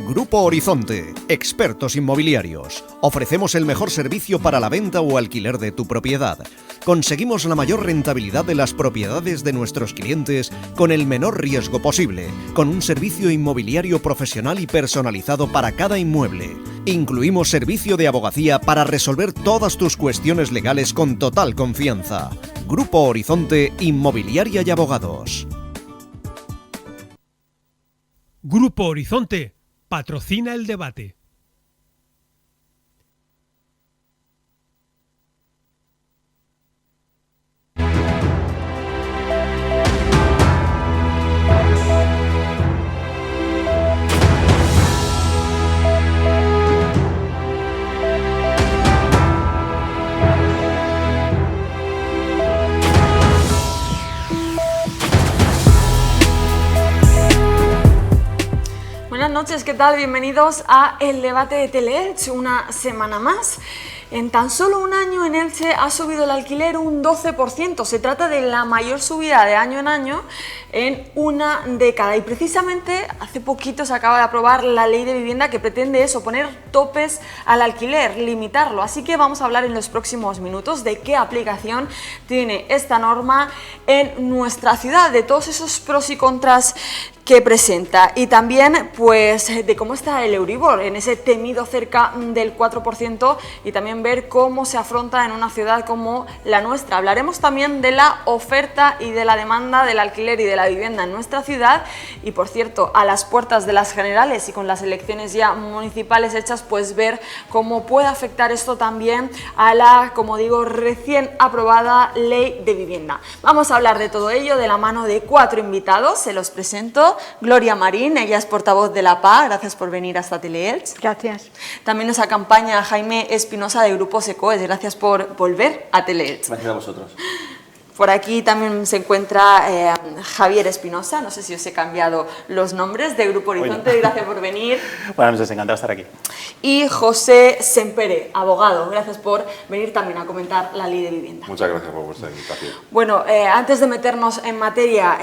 Grupo Horizonte, expertos inmobiliarios. Ofrecemos el mejor servicio para la venta o alquiler de tu propiedad. Conseguimos la mayor rentabilidad de las propiedades de nuestros clientes con el menor riesgo posible, con un servicio inmobiliario profesional y personalizado para cada inmueble. Incluimos servicio de abogacía para resolver todas tus cuestiones legales con total confianza. Grupo Horizonte, Inmobiliaria y Abogados. Grupo Horizonte patrocina el debate. Buenas noches, ¿qué tal? Bienvenidos a El Debate de Teleelch, una semana más. En tan solo un año en Elche ha subido el alquiler un 12%. Se trata de la mayor subida de año en año en una década. Y precisamente hace poquito se acaba de aprobar la ley de vivienda que pretende eso, poner topes al alquiler, limitarlo. Así que vamos a hablar en los próximos minutos de qué aplicación tiene esta norma en nuestra ciudad, de todos esos pros y contras que presenta y también pues de cómo está el Euribor en ese temido cerca del 4% y también ver cómo se afronta en una ciudad como la nuestra. Hablaremos también de la oferta y de la demanda del alquiler y de la vivienda en nuestra ciudad y por cierto a las puertas de las generales y con las elecciones ya municipales hechas pues ver cómo puede afectar esto también a la, como digo, recién aprobada ley de vivienda. Vamos a hablar de todo ello de la mano de 4 invitados, se los presento. Gloria Marín, ella es portavoz de la PA, gracias por venir hasta Teleelch. Gracias. También nos acompaña Jaime Espinosa de Grupo Secoes, gracias por volver a Teleelch. Gracias a vosotros. Por aquí también se encuentra Javier Espinosa, no sé si os he cambiado los nombres, de Grupo Horizonte, gracias por venir. Buenas noches, encantado de estar aquí. Y José Sempere, abogado, gracias por venir también a comentar la ley de vivienda. Muchas gracias por vuestra invitación. Bueno, antes de meternos en materia,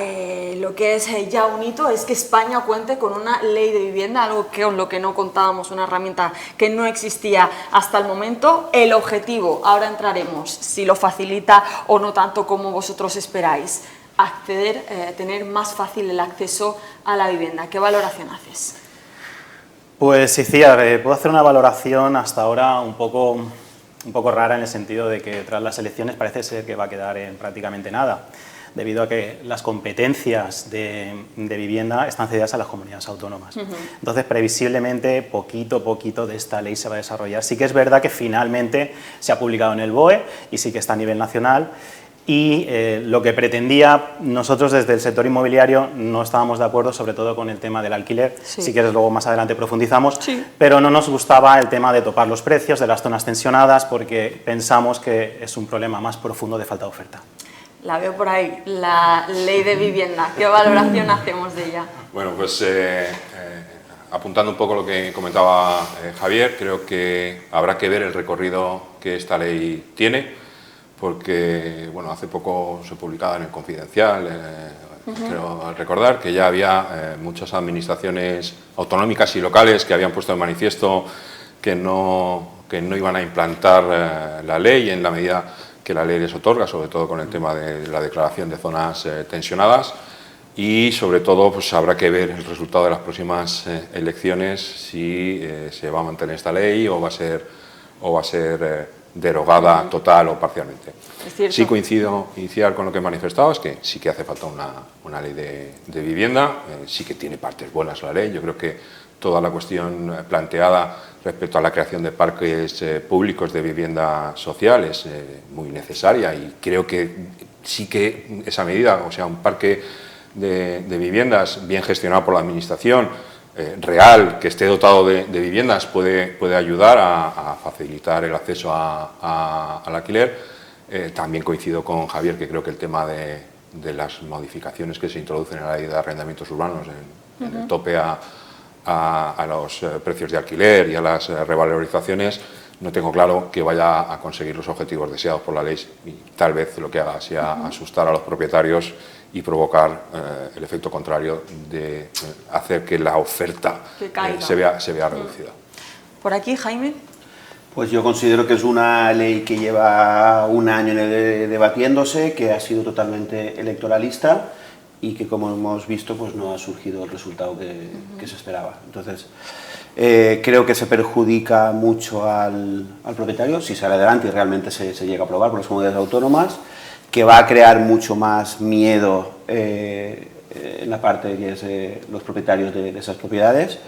lo que es ya un hito es que España cuente con una ley de vivienda, algo con lo que no contábamos, una herramienta que no existía hasta el momento. El objetivo, ahora entraremos, si lo facilita o no tanto como vosotros esperáis, acceder, tener más fácil el acceso a la vivienda. ¿Qué valoración haces? Pues Iciar, puedo hacer una valoración hasta ahora un poco rara en el sentido de que tras las elecciones parece ser que va a quedar en prácticamente nada, debido a que las competencias de vivienda están cedidas a las comunidades autónomas. Entonces, previsiblemente, poquito a poquito de esta ley se va a desarrollar. Sí que es verdad que finalmente se ha publicado en el BOE y sí que está a nivel nacional. Y lo que pretendía, nosotros desde el sector inmobiliario no estábamos de acuerdo, sobre todo con el tema del alquiler, si quieres luego más adelante profundizamos, pero no nos gustaba el tema de topar los precios de las zonas tensionadas porque pensamos que es un problema más profundo de falta de oferta. La veo por ahí, la ley de vivienda, ¿qué valoración hacemos de ella? Bueno, pues apuntando un poco lo que comentaba Javier, creo que habrá que ver el recorrido que esta ley tiene, porque bueno, hace poco se publicaba en el Confidencial, creo recordar que ya había muchas administraciones autonómicas y locales que habían puesto en manifiesto que no iban a implantar la ley en la medida que la ley les otorga, sobre todo con el tema de la declaración de zonas tensionadas y sobre todo pues habrá que ver el resultado de las próximas elecciones si se va a mantener esta ley o va a ser derogada total o parcialmente. Sí coincido iniciar con lo que he manifestado, es que sí que hace falta una ley de vivienda, sí que tiene partes buenas la ley. Yo creo que toda la cuestión planteada respecto a la creación de parques públicos de vivienda social es muy necesaria y creo que sí que esa medida, o sea, un parque de viviendas bien gestionado por la administración, real, que esté dotado de viviendas, puede ayudar a facilitar el acceso al alquiler. También coincido con Javier que creo que el tema de las modificaciones que se introducen en la ley de arrendamientos urbanos, en el tope a los precios de alquiler y a las revalorizaciones, no tengo claro que vaya a conseguir los objetivos deseados por la ley y tal vez lo que haga sea asustar a los propietarios y provocar el efecto contrario de hacer que la oferta se vea reducida. Por aquí, Jaime. Pues yo considero que es una ley que lleva un año debatiéndose, que ha sido totalmente electoralista y que, como hemos visto, pues no ha surgido el resultado que se esperaba. Entonces, creo que se perjudica mucho al propietario si sale adelante y realmente se llega a aprobar por las comunidades autónomas, que va a crear mucho más miedo en la parte que es los propietarios de esas propiedades,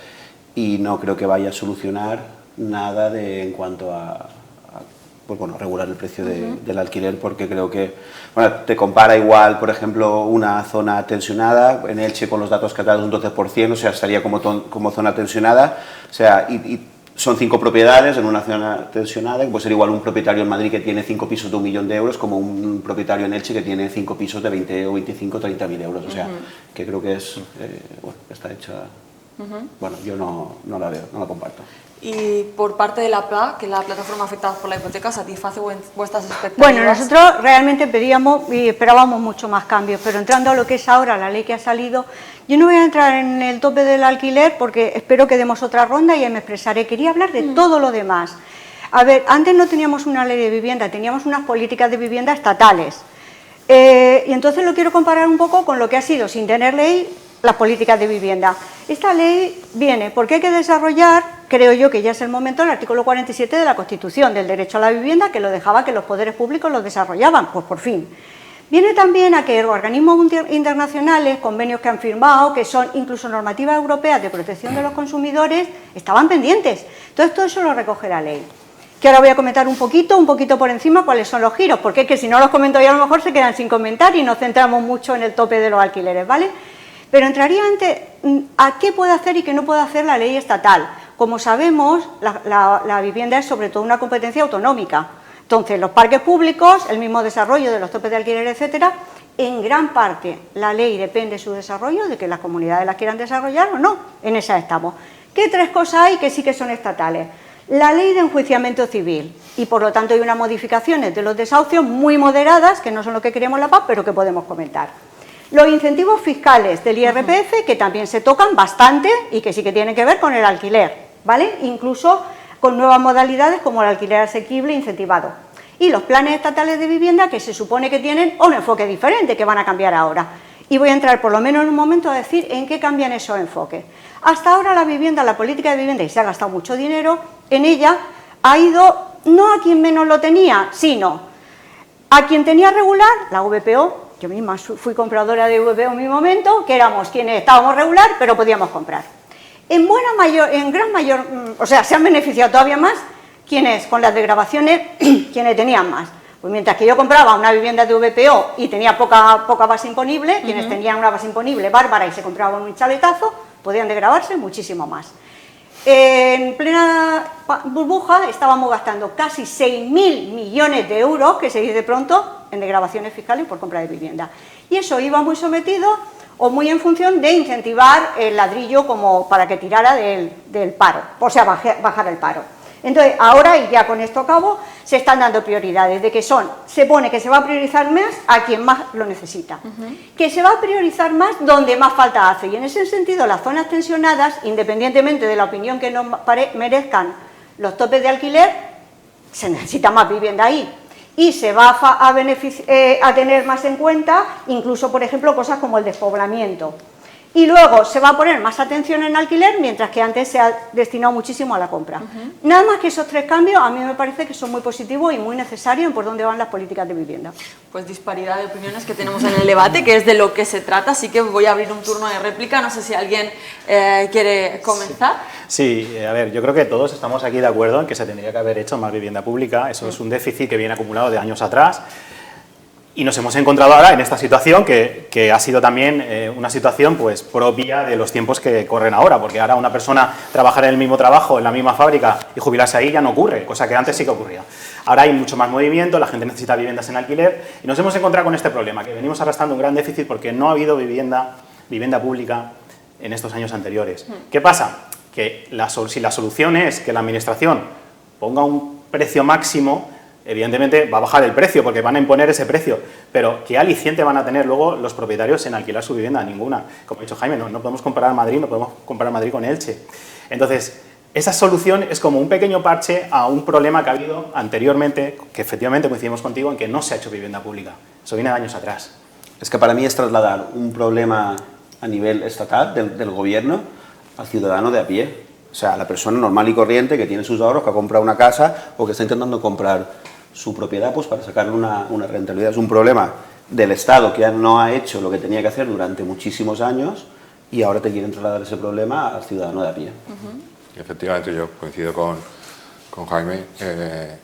y no creo que vaya a solucionar nada en cuanto a pues bueno, regular el precio del alquiler, porque creo que te compara igual, por ejemplo, una zona tensionada, en Elche con los datos que ha dado un 12%, o sea, estaría como zona tensionada, o sea, y son 5 propiedades en una zona tensionada, que puede ser igual un propietario en Madrid que tiene 5 pisos de 1 millón de euros, como un propietario en Elche que tiene 5 pisos de 20 o 25 o 30 mil euros, o sea, que creo que es, bueno, está hecha, bueno, yo no la veo, no la comparto. Y por parte de la PLA, que es la plataforma afectada por la hipoteca, ¿satisface vuestras expectativas? Bueno, nosotros realmente pedíamos y esperábamos mucho más cambios, pero entrando a lo que es ahora la ley que ha salido, yo no voy a entrar en el tope del alquiler porque espero que demos otra ronda y ahí me expresaré. Quería hablar de todo lo demás. A ver, antes no teníamos una ley de vivienda, teníamos unas políticas de vivienda estatales. Y entonces lo quiero comparar un poco con lo que ha sido, sin tener ley, las políticas de vivienda. Esta ley viene porque hay que desarrollar, creo yo que ya es el momento, el artículo 47 de la Constitución, del derecho a la vivienda, que lo dejaba que los poderes públicos lo desarrollaban, pues por fin. Viene también a que organismos internacionales, convenios que han firmado, que son incluso normativas europeas de protección de los consumidores, estaban pendientes. Entonces todo eso lo recoge la ley. Que ahora voy a comentar un poquito por encima cuáles son los giros, porque es que si no los comento yo a lo mejor se quedan sin comentar y nos centramos mucho en el tope de los alquileres, ¿vale? Pero entraría antes a qué puede hacer y qué no puede hacer la ley estatal. Como sabemos, la vivienda es sobre todo una competencia autonómica. Entonces, los parques públicos, el mismo desarrollo de los topes de alquiler, etcétera, en gran parte la ley depende de su desarrollo, de que las comunidades las quieran desarrollar o no. En esa estamos. ¿Qué 3 cosas hay que sí que son estatales? La ley de enjuiciamiento civil, y por lo tanto hay unas modificaciones de los desahucios muy moderadas, que no son lo que queríamos la paz, pero que podemos comentar. Los incentivos fiscales del IRPF, que también se tocan bastante y que sí que tienen que ver con el alquiler, ¿vale? Incluso con nuevas modalidades como el alquiler asequible e incentivado. Y los planes estatales de vivienda, que se supone que tienen un enfoque diferente, que van a cambiar ahora. Y voy a entrar por lo menos en un momento a decir en qué cambian esos enfoques. Hasta ahora la vivienda, la política de vivienda, y se ha gastado mucho dinero en ella, ha ido no a quien menos lo tenía, sino a quien tenía regular, la VPO. Yo misma fui compradora de VPO en mi momento, que éramos quienes estábamos regular, pero podíamos comprar. En gran mayor, o sea, se han beneficiado todavía más quienes, con las desgravaciones, quienes tenían más. Pues mientras que yo compraba una vivienda de VPO y tenía poca base imponible, quienes tenían una base imponible bárbara y se compraban un chaletazo, podían desgravarse muchísimo más. En plena burbuja estábamos gastando casi 6.000 millones de euros, que se dice pronto, en desgravaciones fiscales por compra de vivienda. Y eso iba muy sometido o muy en función de incentivar el ladrillo como para que tirara del paro, o sea, bajar el paro. Entonces, ahora, y ya con esto acabo, se están dando prioridades, de que se pone que se va a priorizar más a quien más lo necesita, que se va a priorizar más donde más falta hace, y en ese sentido las zonas tensionadas, independientemente de la opinión que nos merezcan los topes de alquiler, se necesita más vivienda ahí, y se va a tener más en cuenta, incluso, por ejemplo, cosas como el despoblamiento. Y luego se va a poner más atención en alquiler, mientras que antes se ha destinado muchísimo a la compra. Nada más que esos 3 cambios a mí me parece que son muy positivos y muy necesarios en por dónde van las políticas de vivienda. Pues disparidad de opiniones que tenemos en el debate, que es de lo que se trata, así que voy a abrir un turno de réplica, no sé si alguien quiere comenzar. Sí, a ver, yo creo que todos estamos aquí de acuerdo en que se tendría que haber hecho más vivienda pública, eso es un déficit que viene acumulado de años atrás. Y nos hemos encontrado ahora en esta situación que ha sido también una situación pues propia de los tiempos que corren ahora, porque ahora una persona trabajar en el mismo trabajo, en la misma fábrica y jubilarse ahí ya no ocurre, cosa que antes sí que ocurría. Ahora hay mucho más movimiento, la gente necesita viviendas en alquiler y nos hemos encontrado con este problema, que venimos arrastrando un gran déficit porque no ha habido vivienda pública en estos años anteriores. ¿Qué pasa? Que si la solución es que la administración ponga un precio máximo, Evidentemente va a bajar el precio porque van a imponer ese precio, pero ¿qué aliciente van a tener luego los propietarios en alquilar su vivienda? Ninguna. Como ha dicho Jaime, no podemos comparar Madrid, no podemos comparar Madrid con Elche. Entonces, esa solución es como un pequeño parche a un problema que ha habido anteriormente, que efectivamente coincidimos contigo en que no se ha hecho vivienda pública. Eso viene de años atrás. Es que para mí es trasladar un problema a nivel estatal del gobierno al ciudadano de a pie. O sea, a la persona normal y corriente que tiene sus ahorros, que ha comprado una casa o que está intentando comprar su propiedad pues para sacarle una rentabilidad. Es un problema del Estado que no ha hecho lo que tenía que hacer durante muchísimos años y ahora te quieren trasladar ese problema al ciudadano de a pie. Efectivamente, yo coincido con Jaime.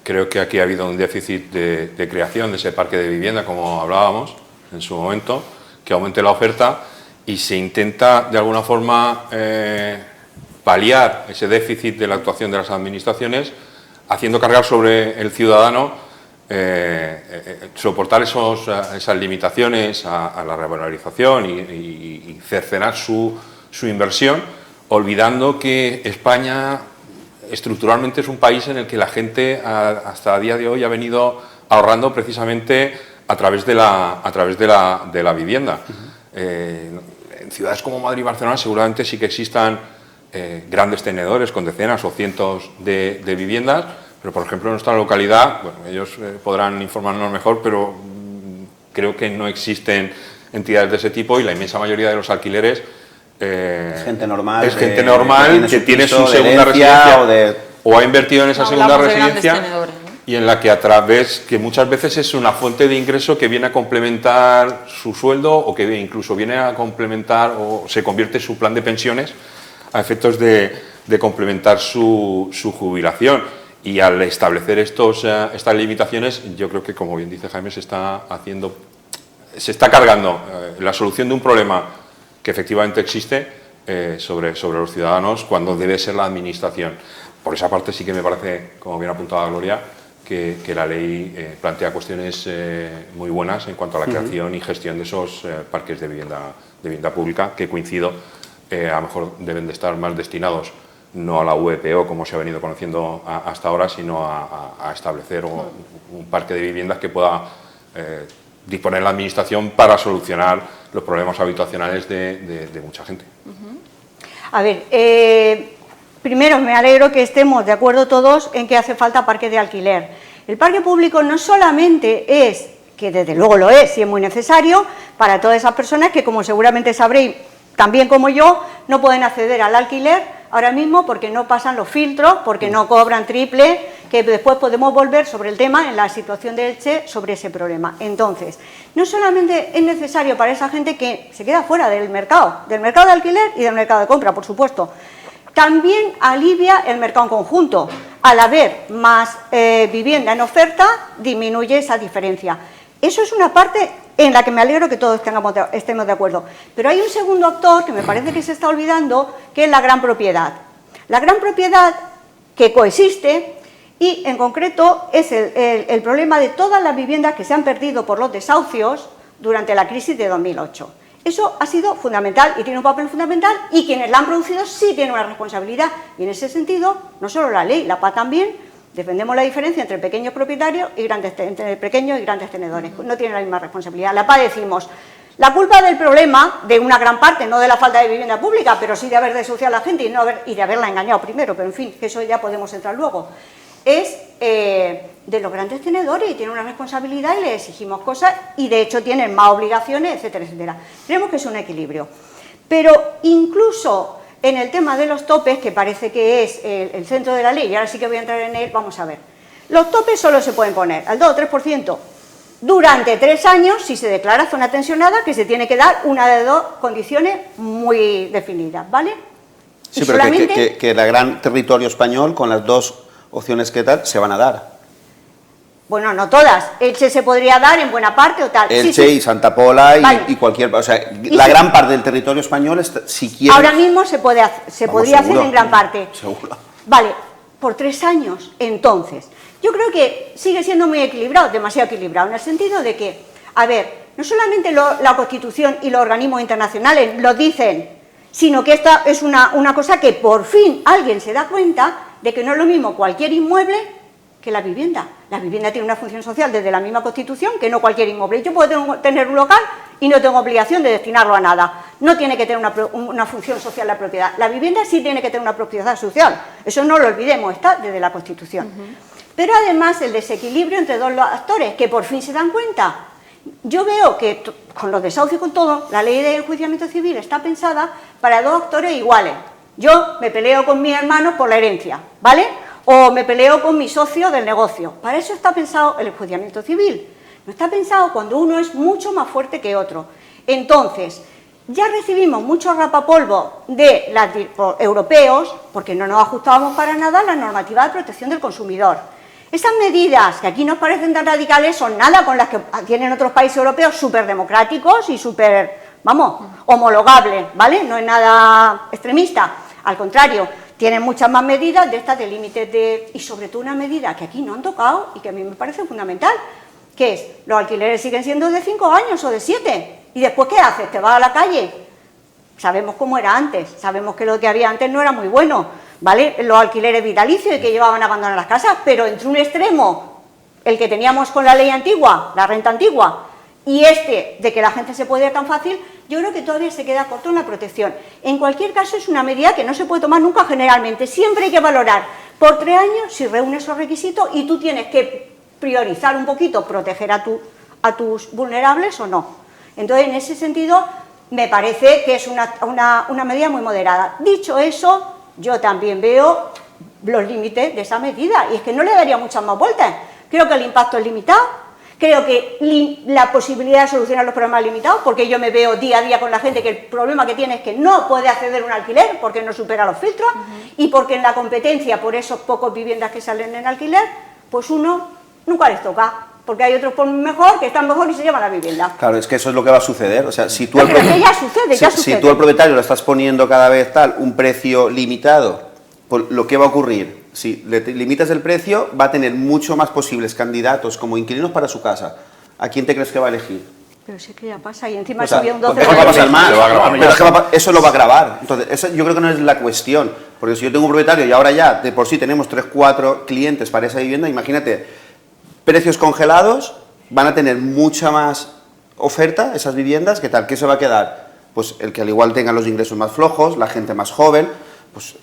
Creo que aquí ha habido un déficit de creación de ese parque de vivienda, como hablábamos en su momento, que aumente la oferta y se intenta de alguna forma paliar ese déficit de la actuación de las administraciones, haciendo cargar sobre el ciudadano soportar esas limitaciones a la revalorización y cercenar su inversión, olvidando que España estructuralmente es un país en el que la gente hasta el día de hoy ha venido ahorrando precisamente a través de la vivienda. En ciudades como Madrid y Barcelona seguramente sí que existan grandes tenedores con decenas o cientos de viviendas, pero por ejemplo en nuestra localidad, bueno, ellos podrán informarnos mejor, pero creo que no existen entidades de ese tipo y la inmensa mayoría de los alquileres es gente normal, que tiene su segunda residencia o ha invertido en esa segunda residencia y en la que a través, que muchas veces es una fuente de ingreso que viene a complementar su sueldo o que incluso viene a complementar o se convierte en su plan de pensiones a efectos de complementar su jubilación. Y al establecer estas limitaciones, yo creo que, como bien dice Jaime, se está cargando la solución de un problema que efectivamente existe sobre los ciudadanos cuando debe ser la administración. Por esa parte sí que me parece, como bien apuntaba Gloria, que la ley plantea cuestiones muy buenas en cuanto a la creación y gestión de esos parques de vivienda pública, que coincido, a lo mejor deben de estar más destinados no a la VPO, como se ha venido conociendo hasta ahora, sino a establecer un parque de viviendas que pueda disponer la Administración para solucionar los problemas habitacionales de mucha gente. A ver, primero me alegro que estemos de acuerdo todos en que hace falta parque de alquiler. El parque público no solamente es, que desde luego lo es y es muy necesario, para todas esas personas que, como seguramente sabréis, también como yo, no pueden acceder al alquiler ahora mismo porque no pasan los filtros, porque no cobran triple, que después podemos volver sobre el tema en la situación de Elche sobre ese problema. Entonces, no solamente es necesario para esa gente que se queda fuera del mercado de alquiler y del mercado de compra, por supuesto, también alivia el mercado en conjunto. Al haber más vivienda en oferta, disminuye esa diferencia. Eso es una parte en la que me alegro que todos estemos de acuerdo. Pero hay un segundo actor que me parece que se está olvidando, que es la gran propiedad. La gran propiedad que coexiste y, en concreto, es el problema de todas las viviendas que se han perdido por los desahucios durante la crisis de 2008. Eso ha sido fundamental y tiene un papel fundamental y quienes la han producido sí tienen una responsabilidad. Y en ese sentido, no solo la ley, la PA también, defendemos la diferencia entre pequeños propietarios y entre pequeños y grandes tenedores. No tienen la misma responsabilidad. La PA decimos, la culpa del problema, de una gran parte, no de la falta de vivienda pública, pero sí de haber desahuciado a la gente y de haberla engañado primero, pero en fin, que eso ya podemos entrar luego, es de los grandes tenedores y tienen una responsabilidad y les exigimos cosas y de hecho tienen más obligaciones, etcétera, etcétera. Creemos que es un equilibrio. Pero incluso en el tema de los topes, que parece que es el centro de la ley, y ahora sí que voy a entrar en él, vamos a ver. Los topes solo se pueden poner al 2 o 3% durante 3 años si se declara zona tensionada, que se tiene que dar una de dos condiciones muy definidas, ¿vale? Sí, pero solamente que el gran territorio español, con las dos opciones que tal, se van a dar. Bueno, no todas. Elche se podría dar en buena parte o tal. Elche y Santa Pola y cualquier... O sea, la gran parte del territorio español, si quiere... Ahora mismo se podría hacer en gran parte. Seguro. Vale, por 3 años, entonces. Yo creo que sigue siendo muy equilibrado, demasiado equilibrado, en el sentido de que, a ver, no solamente la Constitución y los organismos internacionales lo dicen, sino que esta es una cosa que por fin alguien se da cuenta de que no es lo mismo cualquier inmueble que la vivienda. La vivienda tiene una función social desde la misma Constitución que no cualquier inmueble. Yo puedo tener un local y no tengo obligación de destinarlo a nada. No tiene que tener una función social la propiedad. La vivienda sí tiene que tener una propiedad social. Eso no lo olvidemos, está desde la Constitución. Pero además el desequilibrio entre dos actores que por fin se dan cuenta. Yo veo que con los desahucios y con todo, la ley de enjuiciamiento civil está pensada para dos actores iguales. Yo me peleo con mis hermanos por la herencia, ¿vale? O me peleo con mi socio del negocio. Para eso está pensado el enjuiciamiento civil. No está pensado cuando uno es mucho más fuerte que otro. Entonces, ya recibimos mucho rapapolvo de los europeos, porque no nos ajustábamos para nada a la normativa de protección del consumidor. Esas medidas que aquí nos parecen tan radicales son nada con las que tienen otros países europeos súper democráticos y súper, vamos, homologables, ¿vale? No es nada extremista, al contrario, tienen muchas más medidas de estas de límites de... y sobre todo una medida que aquí no han tocado y que a mí me parece fundamental, que es, los alquileres siguen siendo de 5 años o de 7, y después ¿qué haces? ¿Te vas a la calle? Sabemos cómo era antes, sabemos que lo que había antes no era muy bueno, ¿vale? Los alquileres vitalicios y que llevaban a abandonar las casas, pero entre un extremo, el que teníamos con la ley antigua, la renta antigua, y este de que la gente se puede ir tan fácil, yo creo que todavía se queda corto en la protección. En cualquier caso es una medida que no se puede tomar nunca generalmente, siempre hay que valorar por 3 años si reúne esos requisitos y tú tienes que priorizar un poquito, proteger a tus vulnerables o no. Entonces en ese sentido me parece que es una medida muy moderada. Dicho eso, yo también veo los límites de esa medida y es que no le daría muchas más vueltas. Creo que el impacto es limitado. Creo que la posibilidad de solucionar los problemas es limitado, porque yo me veo día a día con la gente que el problema que tiene es que no puede acceder a un alquiler porque no supera los filtros y porque en la competencia por esos pocos viviendas que salen en alquiler, pues uno nunca les toca, porque hay otros por mejor que están mejor y se llevan la vivienda. Claro, es que eso es lo que va a suceder. O sea, si tú ya sucede. Si tú al propietario le estás poniendo cada vez un precio limitado, pues lo que va a ocurrir, si le limitas el precio, va a tener mucho más posibles candidatos como inquilinos para su casa. ¿A quién te crees que va a elegir? Pero sí que ya pasa, y encima O sea, subía un 12%. pues eso va a pasar más, pero es que eso lo va a agravar. Entonces, eso yo creo que no es la cuestión, porque si yo tengo un propietario y ahora ya de por sí tenemos 3 o 4 clientes para esa vivienda, imagínate, precios congelados, van a tener mucha más oferta esas viviendas, ¿qué tal? ¿Qué se va a quedar? Pues el que al igual tenga los ingresos más flojos, la gente más joven, pues...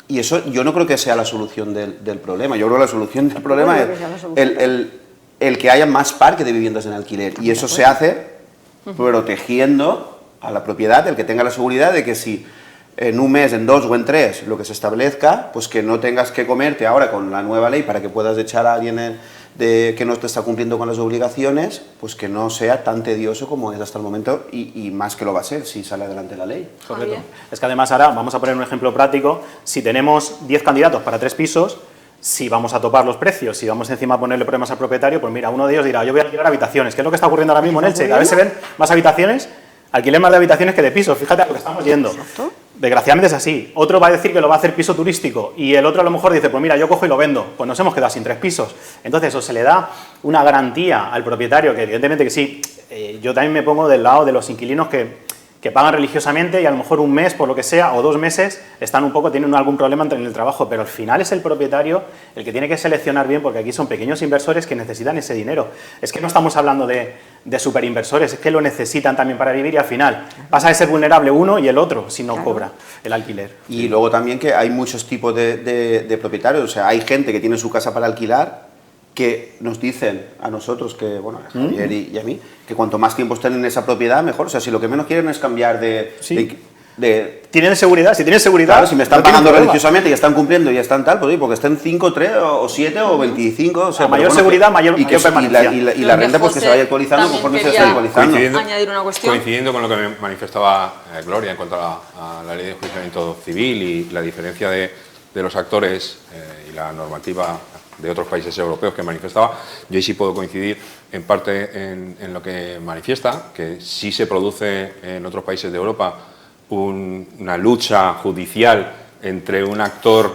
Y eso yo no creo que sea la solución del problema. Yo creo que la solución del problema es el que haya más parque de viviendas en alquiler. Y eso se hace protegiendo a la propiedad, el que tenga la seguridad de que si en un mes, en 2 o en 3 lo que se establezca, pues que no tengas que comerte ahora con la nueva ley para que puedas echar a alguien que no te está cumpliendo con las obligaciones, pues que no sea tan tedioso como es hasta el momento y más que lo va a ser si sale adelante la ley. Correcto. Es que además ahora vamos a poner un ejemplo práctico. Si tenemos 10 candidatos para 3 pisos, si vamos a topar los precios, si vamos encima a ponerle problemas al propietario, pues mira, uno de ellos dirá, yo voy a alquilar habitaciones. ¿Qué es lo que está ocurriendo ahora mismo en Elche? Cada vez se ven más habitaciones, alquiler más de habitaciones que de pisos. Fíjate a lo que estamos yendo. Exacto. Desgraciadamente es así. Otro va a decir que lo va a hacer piso turístico y el otro a lo mejor dice, pues mira, yo cojo y lo vendo. Pues nos hemos quedado sin 3 pisos. Entonces, o se le da una garantía al propietario, que evidentemente que sí. Yo también me pongo del lado de los inquilinos que pagan religiosamente y a lo mejor un mes, por lo que sea, o 2 meses, tienen algún problema en el trabajo, pero al final es el propietario el que tiene que seleccionar bien, porque aquí son pequeños inversores que necesitan ese dinero. Es que no estamos hablando de superinversores, es que lo necesitan también para vivir y al final pasa de ser vulnerable uno y el otro si no cobra el alquiler. Y luego también que hay muchos tipos de propietarios, o sea, hay gente que tiene su casa para alquilar que nos dicen a nosotros, que bueno, a Javier y a mí, que cuanto más tiempo estén en esa propiedad, mejor. O sea, si lo que menos quieren es cambiar ¿Tienen seguridad? Si tienen seguridad... Claro, si me están pagando religiosamente y están cumpliendo y están tal, pues oye, porque estén 5, 3 o 7 o 25... O sea, mayor seguridad, mayor permanencia. Y la renta pues que se vaya actualizando conforme se está actualizando. Añadir una cuestión. Coincidiendo con lo que manifestaba Gloria en cuanto a la ley de enjuiciamiento civil y la diferencia de los actores y la normativa de otros países europeos que manifestaba, yo ahí sí puedo coincidir en parte en lo que manifiesta, que sí se produce en otros países de Europa una lucha judicial entre un actor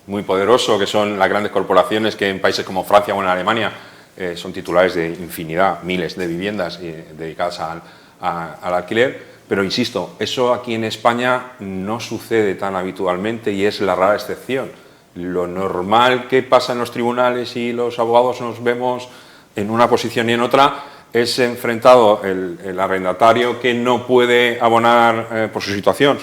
muy poderoso, que son las grandes corporaciones que en países como Francia o en Alemania son titulares de infinidad, miles de viviendas dedicadas al alquiler, pero insisto, eso aquí en España no sucede tan habitualmente y es la rara excepción. lo normal que pasa en los tribunales y los abogados nos vemos en una posición y en otra, es enfrentado el arrendatario que no puede abonar por su situación,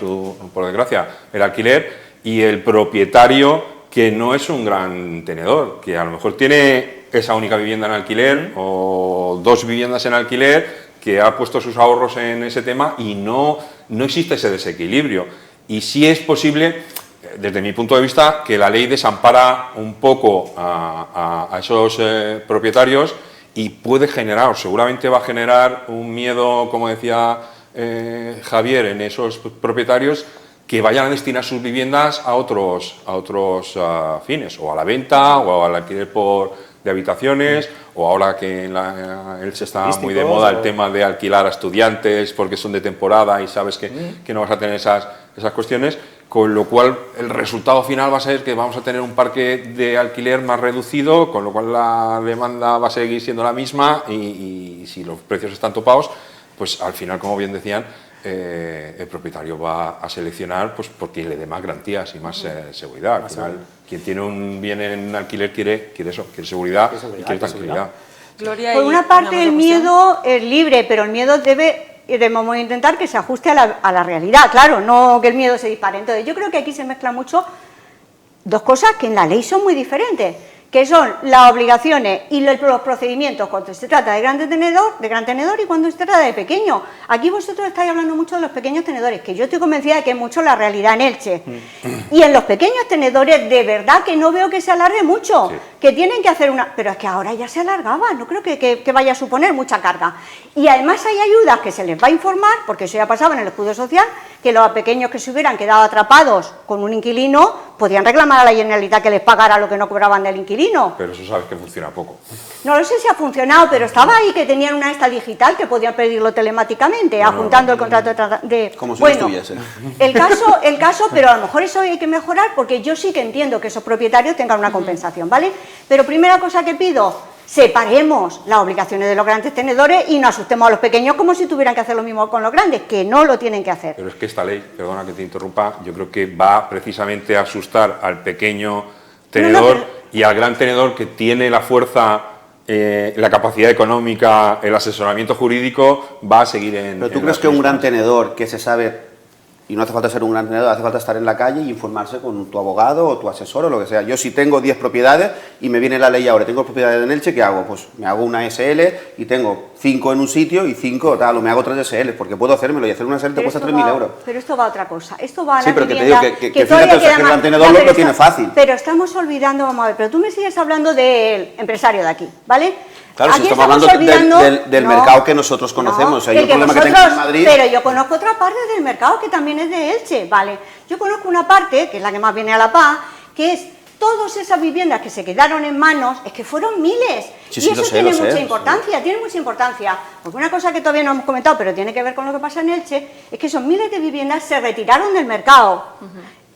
por desgracia, el alquiler, y el propietario que no es un gran tenedor, que a lo mejor tiene esa única vivienda en alquiler o 2 viviendas en alquiler, que ha puesto sus ahorros en ese tema y no existe ese desequilibrio. Y sí es posible, desde mi punto de vista, que la ley desampara un poco a esos propietarios y puede generar, o seguramente va a generar un miedo, como decía Javier, en esos propietarios, que vayan a destinar sus viviendas a otros fines, o a la venta, o al alquiler de habitaciones, o ahora que él se está muy de moda el tema de alquilar a estudiantes porque son de temporada y sabes que no vas a tener esas cuestiones, con lo cual el resultado final va a ser que vamos a tener un parque de alquiler más reducido, con lo cual la demanda va a seguir siendo la misma y si los precios están topados, pues al final, como bien decían, el propietario va a seleccionar pues porque le dé más garantías y más seguridad. Al final, quien tiene un bien en alquiler quiere eso, quiere seguridad y quiere tranquilidad. Gloria, por una parte el miedo es libre, pero el miedo debemos intentar que se ajuste a la realidad, claro, no que el miedo se dispare. Entonces yo creo que aquí se mezclan mucho dos cosas que en la ley son muy diferentes, que son las obligaciones y los procedimientos cuando se trata de gran tenedor y cuando se trata de pequeño. Aquí vosotros estáis hablando mucho de los pequeños tenedores, que yo estoy convencida de que es mucho la realidad en Elche. Y en los pequeños tenedores, de verdad que no veo que se alargue mucho, sí, que tienen que hacer una... Pero es que ahora ya se alargaba, no creo que vaya a suponer mucha carga. Y además hay ayudas que se les va a informar, porque eso ya pasaba en el escudo social, que los pequeños que se hubieran quedado atrapados con un inquilino podían reclamar a la Generalitat que les pagara lo que no cobraban del inquilino. Pero eso sabes que funciona poco. No lo sé si ha funcionado, pero estaba ahí que tenían una esta digital que podían pedirlo telemáticamente, adjuntando el contrato de... Como si no estuviese. El caso, pero a lo mejor eso hay que mejorar, porque yo sí que entiendo que esos propietarios tengan una compensación, ¿vale? Pero primera cosa que pido, separemos las obligaciones de los grandes tenedores y no asustemos a los pequeños como si tuvieran que hacer lo mismo con los grandes, que no lo tienen que hacer. Pero es que esta ley, perdona que te interrumpa, yo creo que va precisamente a asustar al pequeño tenedor y al gran tenedor que tiene la fuerza, la capacidad económica, el asesoramiento jurídico, va a seguir en... Pero tú crees que un gran tenedor que se sabe... Y no hace falta ser un gran tenedor, hace falta estar en la calle y informarse con tu abogado o tu asesor o lo que sea. Yo si tengo 10 propiedades y me viene la ley ahora, tengo propiedades en Elche, ¿qué hago? Pues me hago una SL y tengo 5 en un sitio y 5 tal, o me hago 3 SL, porque puedo hacérmelo y hacer una SL te cuesta 3.000 euros. Pero esto va a otra cosa, esto va a la sí, pero vivienda, que te digo que fíjate, o sea, que el gran tenedor lo tiene fácil. Pero estamos olvidando, vamos a ver, pero tú me sigues hablando del empresario de aquí, ¿vale? Claro, si estamos hablando del mercado que nosotros conocemos, o sea, yo el problema que tengo en Madrid... Pero yo conozco otra parte del mercado que también es de Elche, ¿vale? Yo conozco una parte, que es la que más viene a la paz, que es todas esas viviendas que se quedaron en manos, es que fueron miles, sí, y eso tiene mucha importancia, tiene mucha importancia. Porque una cosa que todavía no hemos comentado, pero tiene que ver con lo que pasa en Elche, es que esos miles de viviendas se retiraron del mercado.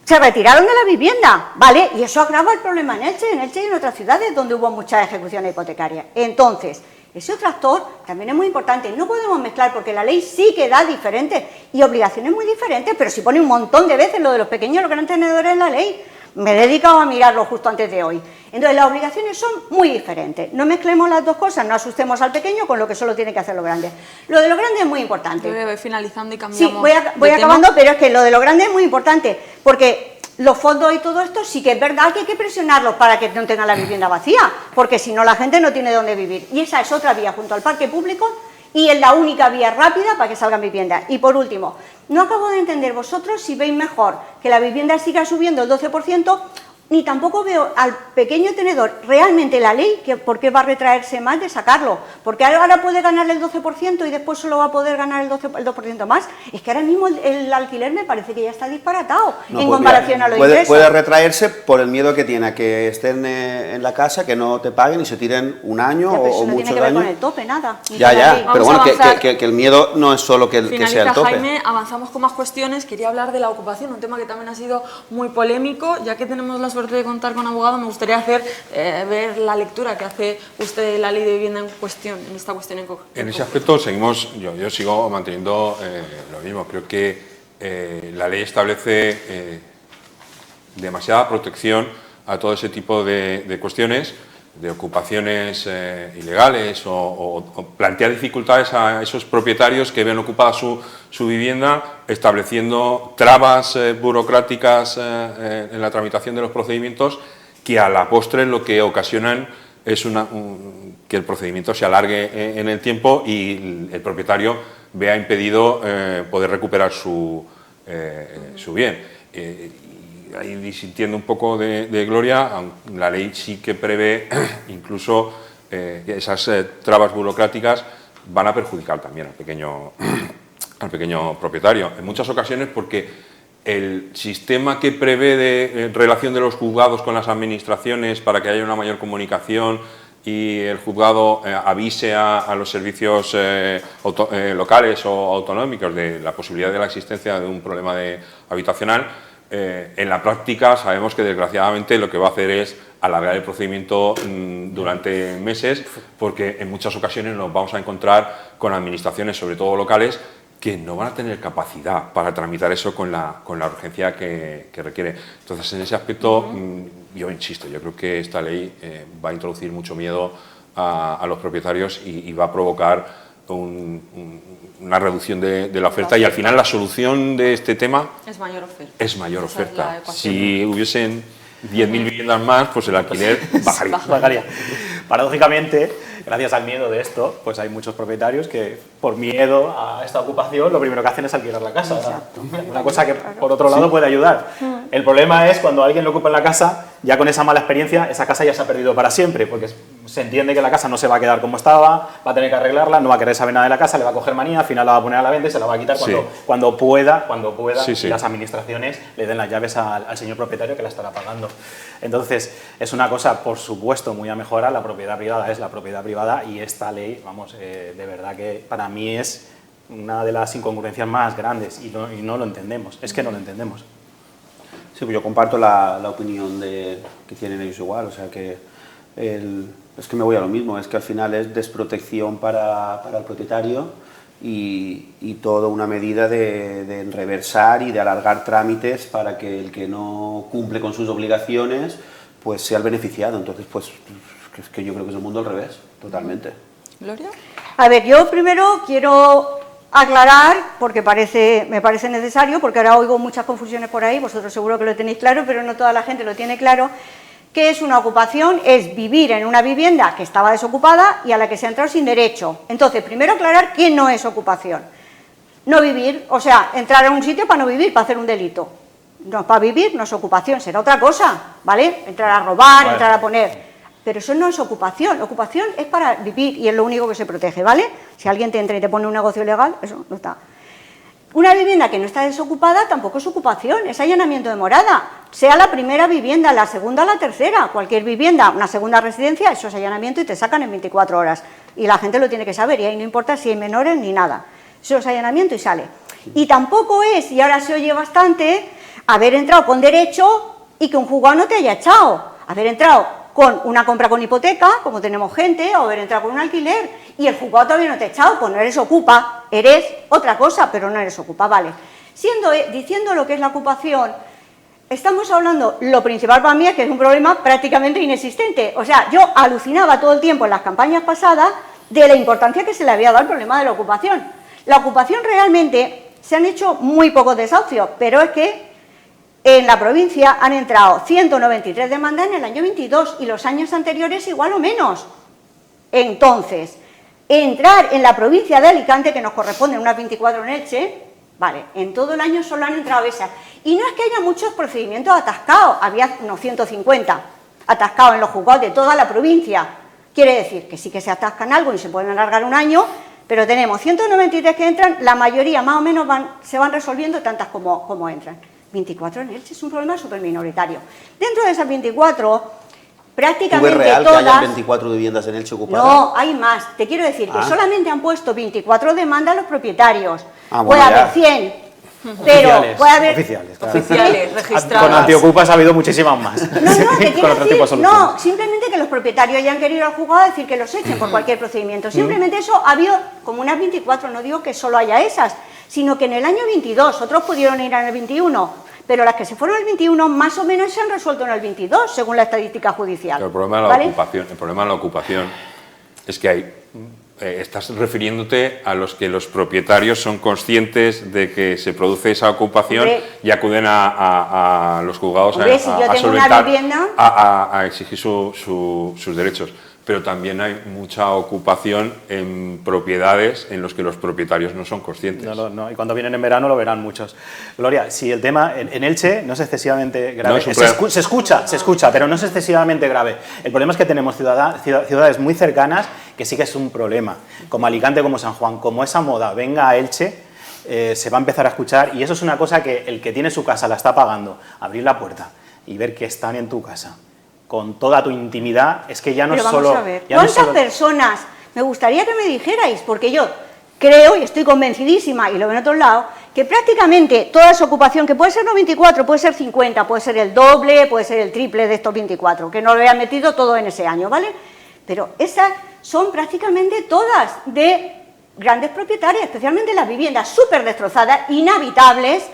Se retiraron de la vivienda, ¿vale? Y eso agrava el problema en Elche y en otras ciudades donde hubo muchas ejecuciones hipotecarias. Entonces, ese otro actor también es muy importante. No podemos mezclar porque la ley sí que da diferentes y obligaciones muy diferentes, pero sí pone un montón de veces lo de los pequeños y los grandes tenedores en la ley. Me he dedicado a mirarlo justo antes de hoy. Entonces, las obligaciones son muy diferentes. No mezclemos las dos cosas, no asustemos al pequeño con lo que solo tiene que hacer los grandes. Lo de los grandes es muy importante. Yo voy finalizando y cambiamos. Sí, voy acabando, pero es que lo de los grandes es muy importante, porque los fondos y todo esto sí que es verdad que hay que presionarlos para que no tengan la vivienda vacía, porque si no la gente no tiene dónde vivir. Y esa es otra vía junto al parque público y es la única vía rápida para que salgan viviendas. Y por último, no acabo de entender vosotros si veis mejor que la vivienda siga subiendo el 12%, ni tampoco veo al pequeño tenedor realmente la ley que por qué va a retraerse más de sacarlo, porque ahora puede ganar el 12% y después solo va a poder ganar el 2% más. Es que ahora mismo el alquiler me parece que ya está disparatado en comparación a los ingresos. Puede retraerse por el miedo que tiene a que estén en la casa, que no te paguen y se tiren un año o muchos años. No tiene que ver con el tope, nada. Ya, pero bueno, que el miedo no es solo que sea el tope. Jaime, avanzamos con más cuestiones. Quería hablar de la ocupación, un tema que también ha sido muy polémico, ya que tenemos la suerte de contar con abogado. Me gustaría ver la lectura que hace usted de la ley de vivienda en cuestión, en esta cuestión en concreto. En ese aspecto yo sigo manteniendo lo mismo. Creo que la ley establece demasiada protección a todo ese tipo de cuestiones, de ocupaciones ilegales o plantear dificultades a esos propietarios que ven ocupada su vivienda, estableciendo trabas burocráticas en la tramitación de los procedimientos que a la postre lo que ocasionan es que el procedimiento se alargue en el tiempo y el propietario vea impedido poder recuperar su bien. Ahí disintiendo un poco de Gloria, la ley sí que prevé incluso que esas trabas burocráticas van a perjudicar también al pequeño propietario. En muchas ocasiones porque el sistema que prevé de relación de los juzgados con las administraciones para que haya una mayor comunicación y el juzgado avise a los servicios locales o autonómicos de la posibilidad de la existencia de un problema habitacional, en la práctica sabemos que desgraciadamente lo que va a hacer es alargar el procedimiento durante meses, porque en muchas ocasiones nos vamos a encontrar con administraciones, sobre todo locales, que no van a tener capacidad para tramitar eso con la urgencia que requiere. Entonces, en ese aspecto, yo insisto, yo creo que esta ley va a introducir mucho miedo a los propietarios y va a provocar una reducción de la oferta, y al final la solución de este tema es mayor oferta. Es mayor Esa oferta. es Si hubiesen 10.000 viviendas más, pues el alquiler bajaría. Paradójicamente, gracias al miedo de esto, pues hay muchos propietarios que por miedo a esta ocupación lo primero que hacen es alquilar la casa. Una cosa que por otro lado puede ayudar. El problema es cuando alguien lo ocupa en la casa, ya con esa mala experiencia, esa casa ya se ha perdido para siempre, porque se entiende que la casa no se va a quedar como estaba, va a tener que arreglarla, no va a querer saber nada de la casa, le va a coger manía, al final la va a poner a la venta y se la va a quitar cuando pueda y las administraciones le den las llaves al señor propietario que la estará pagando. Entonces, es una cosa, por supuesto, muy a mejorar. La propiedad privada es la propiedad privada, y esta ley, vamos, de verdad que para mí es una de las incongruencias más grandes, y no lo entendemos, es que no lo entendemos. Sí, pues yo comparto la opinión que tienen ellos igual, o sea que es que me voy a lo mismo, es que al final es desprotección para el propietario y toda una medida de reversar y de alargar trámites para que el que no cumple con sus obligaciones pues sea el beneficiado. Entonces, pues es que yo creo que es el mundo al revés, totalmente. ¿Gloria? A ver, yo primero quiero aclarar, porque me parece necesario, porque ahora oigo muchas confusiones por ahí, vosotros seguro que lo tenéis claro, pero no toda la gente lo tiene claro. ¿Qué es una ocupación? Es vivir en una vivienda que estaba desocupada y a la que se ha entrado sin derecho. Entonces, primero aclarar qué no es ocupación. No vivir, o sea, entrar a un sitio para no vivir, para hacer un delito. No, para vivir no es ocupación, será otra cosa, ¿vale? Entrar a robar, entrar a poner... Pero eso no es ocupación. Ocupación es para vivir y es lo único que se protege, ¿vale? Si alguien te entra y te pone un negocio ilegal, eso no está. Una vivienda que no está desocupada tampoco es ocupación, es allanamiento de morada. Sea la primera vivienda, la segunda, la tercera, cualquier vivienda, una segunda residencia, eso es allanamiento y te sacan en 24 horas. Y la gente lo tiene que saber, y ahí no importa si hay menores ni nada. Eso es allanamiento y sale. Y tampoco es, y ahora se oye bastante, haber entrado con derecho y que un juzgado no te haya echado. Haber entrado con una compra con hipoteca, como tenemos gente, o haber entrado con un alquiler, y el juzgado todavía no te ha echado, pues no eres ocupa, eres otra cosa, pero no eres ocupa, vale. Diciendo lo que es la ocupación, estamos hablando, lo principal para mí es que es un problema prácticamente inexistente. O sea, yo alucinaba todo el tiempo en las campañas pasadas de la importancia que se le había dado al problema de la ocupación. La ocupación realmente se han hecho muy pocos desahucios, pero es que en la provincia han entrado 193 demandas en el año 22 y los años anteriores igual o menos. Entonces, entrar en la provincia de Alicante, que nos corresponden unas 24 en Elche, vale, en todo el año solo han entrado esas. Y no es que haya muchos procedimientos atascados, había unos 150 atascados en los juzgados de toda la provincia. Quiere decir que sí que se atascan algo y se pueden alargar un año, pero tenemos 193 que entran, la mayoría más o menos se van resolviendo tantas como entran. 24 en Elche es un problema súper minoritario. Dentro de esas 24, prácticamente ¿Es real todas... que haya 24 viviendas en Elche ocupadas? No, hay más. Te quiero decir que solamente han puesto 24 demandas los propietarios. Bueno, puede haber 100, pero puede haber... Oficiales, claro. Oficiales, registradas. Con antiocupas ha habido muchísimas más. No, te Con quiero otro tipo de decir, soluciones. no, simplemente que los propietarios hayan querido al juzgado decir que los echen por cualquier procedimiento. Simplemente eso ha habido como unas 24, no digo que solo haya esas, sino que en el año 22, otros pudieron ir en el 21, pero las que se fueron el 21 más o menos se han resuelto en el 22, según la estadística judicial. Pero el problema de la ocupación es que hay... estás refiriéndote a los que los propietarios son conscientes de que se produce esa ocupación y acuden a los juzgados a exigir sus derechos. Pero también hay mucha ocupación en propiedades en los que los propietarios no son conscientes. No, y cuando vienen en verano lo verán muchos. Gloria, si el tema en Elche no es excesivamente grave, No, se escucha, pero no es excesivamente grave. El problema es que tenemos ciudades muy cercanas que sí que es un problema, como Alicante, como San Juan. Como esa moda venga a Elche, se va a empezar a escuchar, y eso es una cosa que el que tiene su casa la está pagando, abrir la puerta y ver que están en tu casa con toda tu intimidad, es que ya no es solo... Vamos a ver, ¿cuántas personas? Me gustaría que me dijerais, porque yo creo, y estoy convencidísima, y lo veo en otros lados, que prácticamente toda esa ocupación, que puede ser no 24, puede ser 50, puede ser el doble, puede ser el triple de estos 24, que no lo habían metido todo en ese año, ¿vale? Pero esas son prácticamente todas de grandes propietarias, especialmente las viviendas súper destrozadas, inhabitables,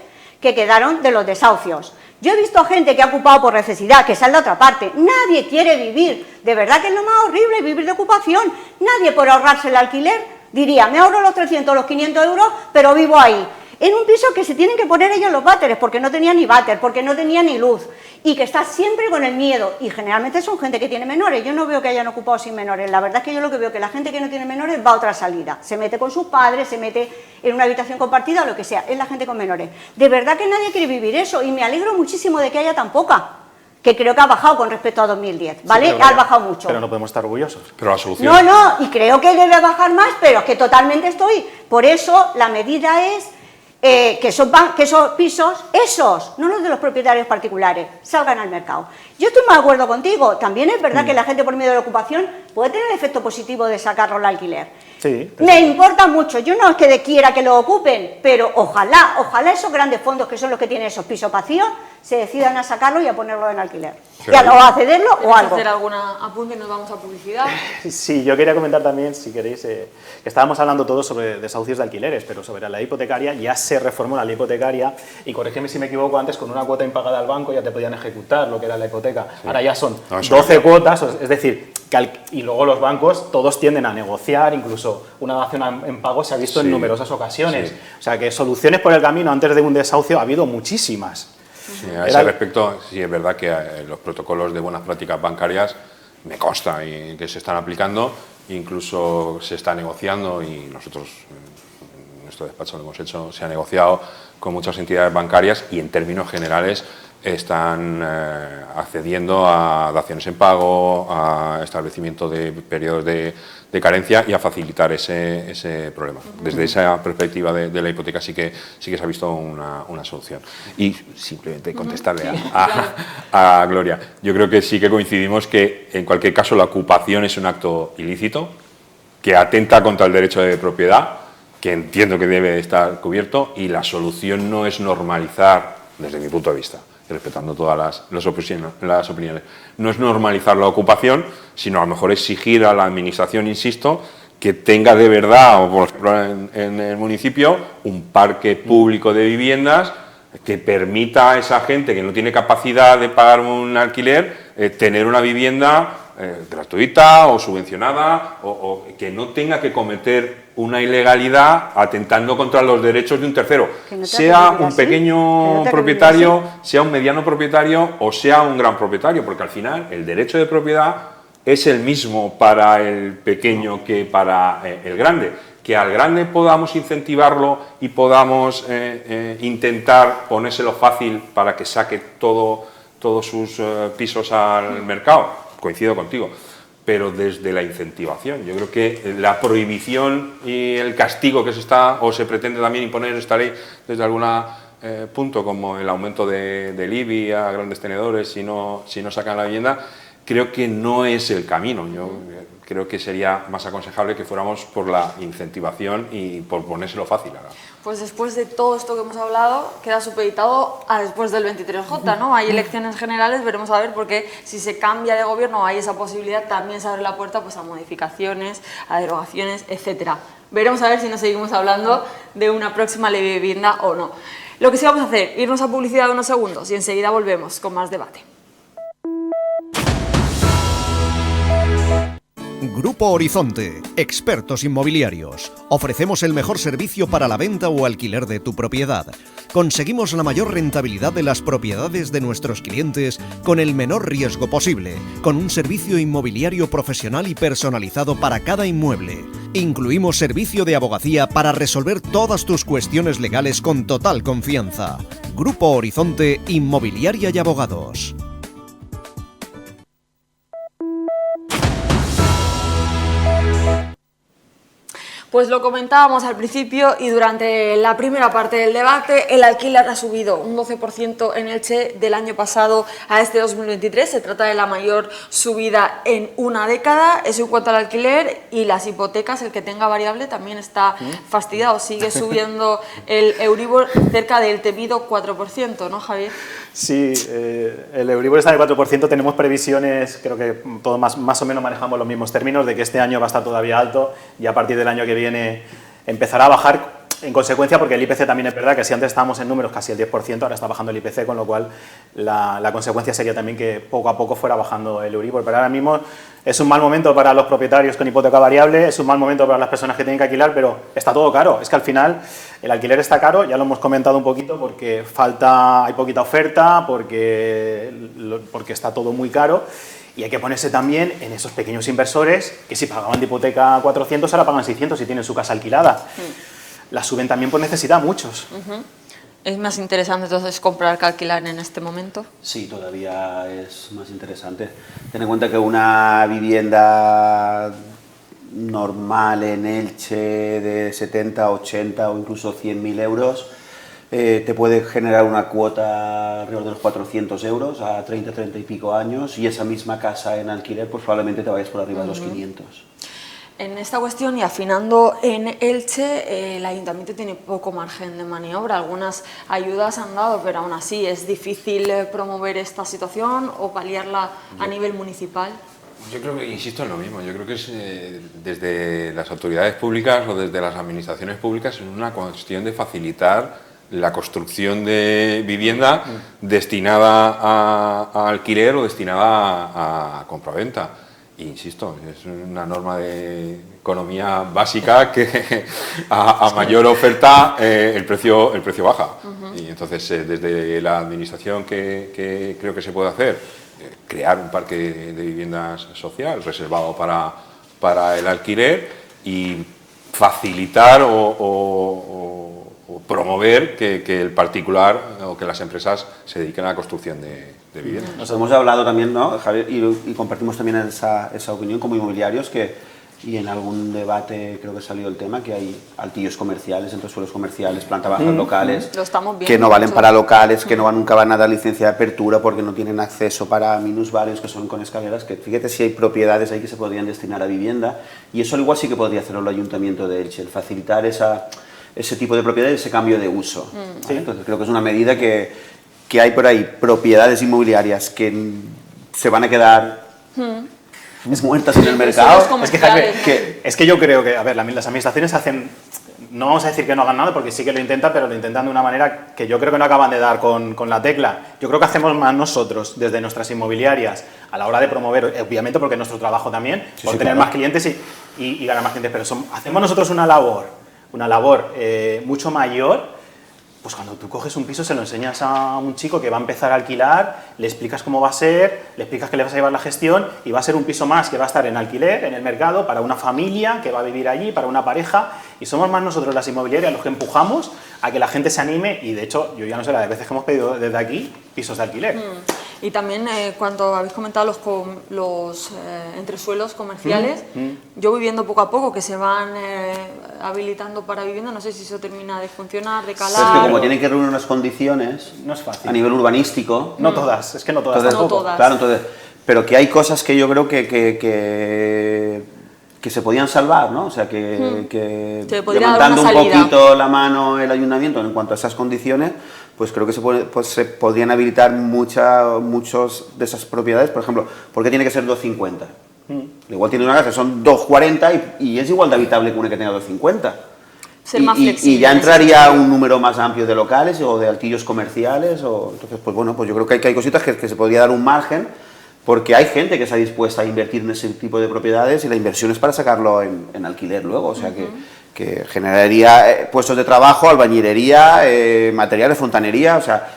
que quedaron de los desahucios. Yo he visto a gente que ha ocupado por necesidad, que sale de otra parte. Nadie quiere vivir, de verdad que es lo más horrible vivir de ocupación. Nadie por ahorrarse el alquiler diría, me ahorro los 300 o los 500 euros, pero vivo ahí. En un piso que se tienen que poner ellos los váteres, porque no tenía ni váter, porque no tenía ni luz, y que está siempre con el miedo, y generalmente son gente que tiene menores. Yo no veo que hayan ocupado sin menores, la verdad es que yo lo que veo que la gente que no tiene menores va a otra salida, se mete con sus padres, se mete en una habitación compartida o lo que sea, es la gente con menores. De verdad que nadie quiere vivir eso, y me alegro muchísimo de que haya tan poca, que creo que ha bajado con respecto a 2010, ¿vale? Sí, ha bajado mucho. Pero no podemos estar orgullosos. Pero la solución... No, y creo que debe bajar más, pero es que totalmente estoy... Por eso la medida es... que esos pisos, no los de los propietarios particulares, salgan al mercado. Yo estoy más de acuerdo contigo, también es verdad que la gente por miedo de la ocupación puede tener el efecto positivo de sacarlo al alquiler. Sí, me importa mucho, yo no es que quiera que lo ocupen, pero ojalá esos grandes fondos que son los que tienen esos pisos vacíos se decidan a sacarlo y a ponerlo en alquiler. O a cederlo o algo. ¿Hacer alguna apunte? Nos vamos a publicidad. Sí, yo quería comentar también, si queréis, que estábamos hablando todos sobre desahucios de alquileres, pero sobre la ley hipotecaria ya se reformó la ley hipotecaria y, corrígeme si me equivoco, antes con una cuota impagada al banco ya te podían ejecutar lo que era la hipoteca. Sí. Ahora ya son 12 cuotas, es decir, y luego los bancos todos tienden a negociar, incluso una dación en pago se ha visto en numerosas ocasiones. O sea que soluciones por el camino antes de un desahucio ha habido muchísimas. Sí, a ese respecto, sí es verdad que los protocolos de buenas prácticas bancarias me consta y que se están aplicando, incluso se está negociando, y nosotros en nuestro despacho lo hemos hecho, se ha negociado con muchas entidades bancarias y en términos generales están accediendo a daciones en pago, a establecimiento de periodos de carencia y a facilitar ese problema. Desde esa perspectiva de la hipoteca sí que se ha visto una solución. Y simplemente contestarle a Gloria. Yo creo que sí que coincidimos que en cualquier caso la ocupación es un acto ilícito, que atenta contra el derecho de propiedad, que entiendo que debe estar cubierto, y la solución no es normalizar, desde mi punto de vista, respetando todas las opiniones, no es normalizar la ocupación, sino a lo mejor exigir a la administración, insisto, que tenga de verdad, o por ejemplo en el municipio, un parque público de viviendas que permita a esa gente que no tiene capacidad de pagar un alquiler tener una vivienda gratuita o subvencionada, o que no tenga que cometer una ilegalidad atentando contra los derechos de un tercero, sea un pequeño propietario, sea un mediano propietario o sea un gran propietario, porque al final el derecho de propiedad es el mismo para el pequeño que para el grande. Que al grande podamos incentivarlo y podamos intentar ponérselo fácil para que saque todos sus pisos al mercado, coincido contigo. Pero desde la incentivación. Yo creo que la prohibición y el castigo que se pretende también imponer esta ley desde algún punto, como el aumento del IBI a grandes tenedores si no sacan la vivienda, creo que no es el camino. Yo creo que sería más aconsejable que fuéramos por la incentivación y por ponérselo fácil ahora. Pues después de todo esto que hemos hablado, queda supeditado a después del 23J, ¿no? Hay elecciones generales, veremos a ver, porque si se cambia de gobierno hay esa posibilidad, también se abre la puerta pues a modificaciones, a derogaciones, etcétera. veremos a ver si nos seguimos hablando de una próxima ley de vivienda o no. Lo que sí vamos a hacer, irnos a publicidad unos segundos y enseguida volvemos con más debate. Grupo Horizonte, expertos inmobiliarios. Ofrecemos el mejor servicio para la venta o alquiler de tu propiedad. Conseguimos la mayor rentabilidad de las propiedades de nuestros clientes con el menor riesgo posible, con un servicio inmobiliario profesional y personalizado para cada inmueble. Incluimos servicio de abogacía para resolver todas tus cuestiones legales con total confianza. Grupo Horizonte Inmobiliaria y Abogados. Pues lo comentábamos al principio y durante la primera parte del debate, el alquiler ha subido un 12% en Elche del año pasado a este 2023. Se trata de la mayor subida en una década. Eso en cuanto al alquiler, y las hipotecas, el que tenga variable también está fastidiado. Sigue subiendo el Euribor cerca del temido 4%, ¿no, Javier? Sí, el Euribor está en el 4%, tenemos previsiones, creo que todos más o menos manejamos los mismos términos, de que este año va a estar todavía alto y a partir del año que viene empezará a bajar en consecuencia, porque el IPC también es verdad que si antes estábamos en números casi el 10%, ahora está bajando el IPC, con lo cual la consecuencia sería también que poco a poco fuera bajando el Euribor. Pero ahora mismo es un mal momento para los propietarios con hipoteca variable, es un mal momento para las personas que tienen que alquilar, pero está todo caro. Es que al final el alquiler está caro, ya lo hemos comentado un poquito, porque hay poquita oferta, porque está todo muy caro. Y hay que ponerse también en esos pequeños inversores que si pagaban de hipoteca 400, ahora pagan 600 si tienen su casa alquilada. La suben también por necesidad muchos. ¿Es más interesante entonces comprar que alquilar en este momento? Sí, todavía es más interesante. Ten en cuenta que una vivienda normal en Elche de 70, 80 o incluso 100.000 euros te puede generar una cuota alrededor de los 400 euros a 30, 30 y pico años, y esa misma casa en alquiler pues probablemente te vayas por arriba de los 500. En esta cuestión, y afinando en Elche, el ayuntamiento tiene poco margen de maniobra. Algunas ayudas han dado, pero aún así es difícil promover esta situación o paliarla a nivel municipal. Yo creo que, insisto en lo mismo, yo creo que es desde las autoridades públicas o desde las administraciones públicas es una cuestión de facilitar la construcción de vivienda destinada a alquiler o destinada a compraventa. Insisto, es una norma de economía básica que a mayor oferta el precio baja. Y entonces desde la administración que creo que se puede hacer, crear un parque de viviendas social reservado para el alquiler y facilitar o promover que el particular o que las empresas se dediquen a la construcción de viviendas. Nos hemos hablado también, ¿no, Javier? Y compartimos también esa opinión como inmobiliarios, y en algún debate creo que salió el tema, que hay altillos comerciales, entresuelos comerciales, planta bajas locales, Lo estamos viendo que no valen mucho. para locales, que nunca van a dar licencia de apertura porque no tienen acceso para minusválidos, que son con escaleras, que fíjate si hay propiedades ahí que se podrían destinar a vivienda, y eso al igual sí que podría hacerlo el Ayuntamiento de Elche, el facilitar ese tipo de propiedades, ese cambio de uso. ¿Vale? Entonces creo que es una medida que hay por ahí propiedades inmobiliarias que se van a quedar muertas en el mercado. Es que yo creo que, a ver, las administraciones hacen, no vamos a decir que no hagan nada porque sí que lo intentan, pero lo intentan de una manera que yo creo que no acaban de dar con la tecla. Yo creo que hacemos más nosotros, desde nuestras inmobiliarias, a la hora de promover, obviamente porque es nuestro trabajo también, por tener más clientes y ganar más clientes, pero hacemos nosotros una labor mucho mayor. Pues cuando tú coges un piso se lo enseñas a un chico que va a empezar a alquilar, le explicas cómo va a ser, le explicas que le vas a llevar la gestión y va a ser un piso más que va a estar en alquiler, en el mercado, para una familia que va a vivir allí, para una pareja, y somos más nosotros las inmobiliarias los que empujamos a que la gente se anime, y de hecho yo ya no sé la de veces que hemos pedido desde aquí pisos de alquiler. Y también cuando habéis comentado los entresuelos comerciales, yo voy viendo poco a poco que se van habilitando para vivienda, no sé si eso termina de funcionar, de calar. Pero es que como tienen que reunir unas condiciones No es fácil. a nivel urbanístico. No todas, es que no todas. Entonces, No todas. Claro, entonces, pero que hay cosas que yo creo que se podían salvar, ¿no? O sea, que Se podría dar levantando una un salida. poquito la mano el ayuntamiento en cuanto a esas condiciones, pues creo que se podrían habilitar muchas de esas propiedades. Por ejemplo, ¿por qué tiene que ser 250? Igual tiene una casa que son 2,40 y es igual de habitable que una que tenga 2,50. Ser más flexible. Y ya entraría un número más amplio de locales o de altillos comerciales. Entonces, pues bueno, pues yo creo que hay cositas que se podría dar un margen, porque hay gente que está dispuesta a invertir en ese tipo de propiedades y la inversión es para sacarlo en alquiler luego. O sea, que generaría puestos de trabajo, albañilería, materiales, fontanería, o sea,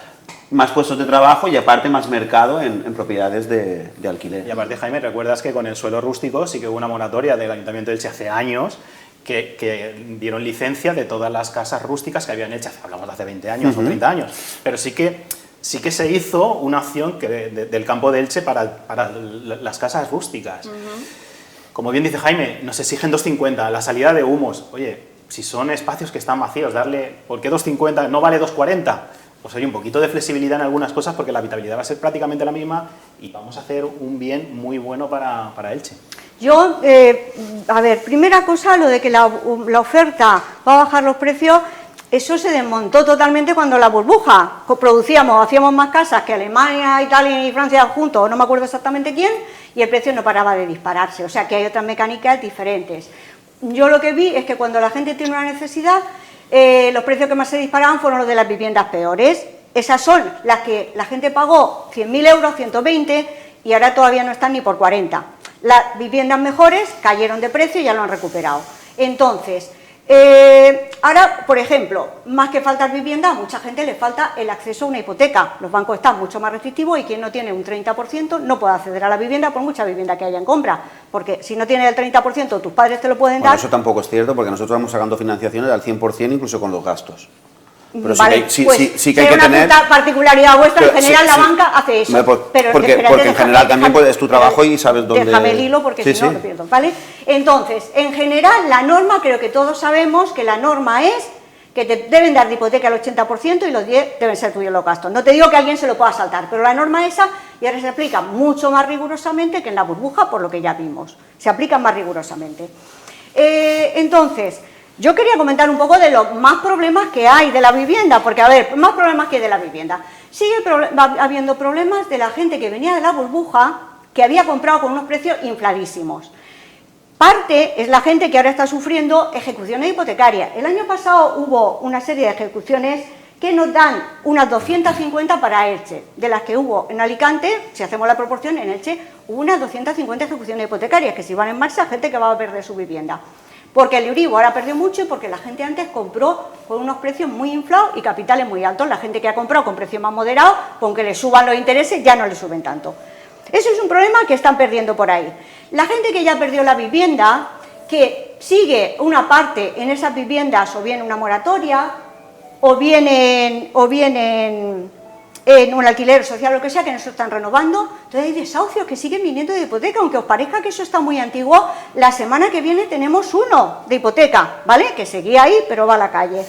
más puestos de trabajo y aparte más mercado en propiedades de alquiler. Y aparte, Jaime, recuerdas que con el suelo rústico sí que hubo una moratoria del Ayuntamiento de Elche hace años que dieron licencia de todas las casas rústicas que había en Elche, hablamos de hace 20 años o 30 años, pero sí que se hizo una acción del campo de Elche para las casas rústicas. Como bien dice Jaime, nos exigen 2,50, la salida de humos. Oye, si son espacios que están vacíos, ¿por qué 2,50? ¿No vale 2,40? Pues hay un poquito de flexibilidad en algunas cosas porque la habitabilidad va a ser prácticamente la misma y vamos a hacer un bien muy bueno para Elche. Yo, a ver, primera cosa, lo de que la oferta va a bajar los precios, eso se desmontó totalmente cuando la burbuja. Hacíamos más casas que Alemania, Italia y Francia juntos, no me acuerdo exactamente quién, y el precio no paraba de dispararse, o sea que hay otras mecánicas diferentes. Yo lo que vi es que cuando la gente tiene una necesidad, los precios que más se disparaban fueron los de las viviendas peores. Esas son las que la gente pagó 100.000 euros, 120, y ahora todavía no están ni por 40. Las viviendas mejores cayeron de precio y ya lo han recuperado. Entonces, ahora, por ejemplo, más que faltar vivienda, a mucha gente le falta el acceso a una hipoteca. Los bancos están mucho más restrictivos y quien no tiene un 30% no puede acceder a la vivienda por mucha vivienda que haya en compra. Porque si no tienes el 30%, tus padres te lo pueden dar. Eso tampoco es cierto, porque nosotros vamos sacando financiaciones al 100% incluso con los gastos. Pero vale, sí que hay que una tener... particularidad vuestra, en general la banca hace eso. Porque en general también es tu trabajo y sabes dónde... Déjame el hilo porque si no lo pierdo, ¿vale? Entonces, en general, la norma, creo que todos sabemos que la norma es que te deben dar de hipoteca el 80% y los 10 deben ser tuyos los gastos. No te digo que alguien se lo pueda saltar, pero la norma esa y ahora se aplica mucho más rigurosamente que en la burbuja, por lo que ya vimos. Se aplica más rigurosamente. Entonces... yo quería comentar un poco de los más problemas que hay de la vivienda, porque, a ver, más problemas que de la vivienda. Sigue habiendo problemas de la gente que venía de la burbuja, que había comprado con unos precios infladísimos. Parte es la gente que ahora está sufriendo ejecuciones hipotecarias. El año pasado hubo una serie de ejecuciones que nos dan unas 250 para Elche, de las que hubo en Alicante, si hacemos la proporción, en Elche hubo unas 250 ejecuciones hipotecarias, que si van en marcha, gente que va a perder su vivienda. Porque el Euribor ahora perdió mucho y porque la gente antes compró con unos precios muy inflados y capitales muy altos. La gente que ha comprado con precios más moderados, con que le suban los intereses, ya no le suben tanto. Eso es un problema que están perdiendo por ahí. La gente que ya perdió la vivienda, que sigue una parte en esas viviendas, o bien una moratoria, o bien en un alquiler social o lo que sea, que no se están renovando. Entonces hay desahucios que siguen viniendo de hipoteca, aunque os parezca que eso está muy antiguo. La semana que viene tenemos uno de hipoteca, ¿vale? Que seguía ahí, pero va a la calle.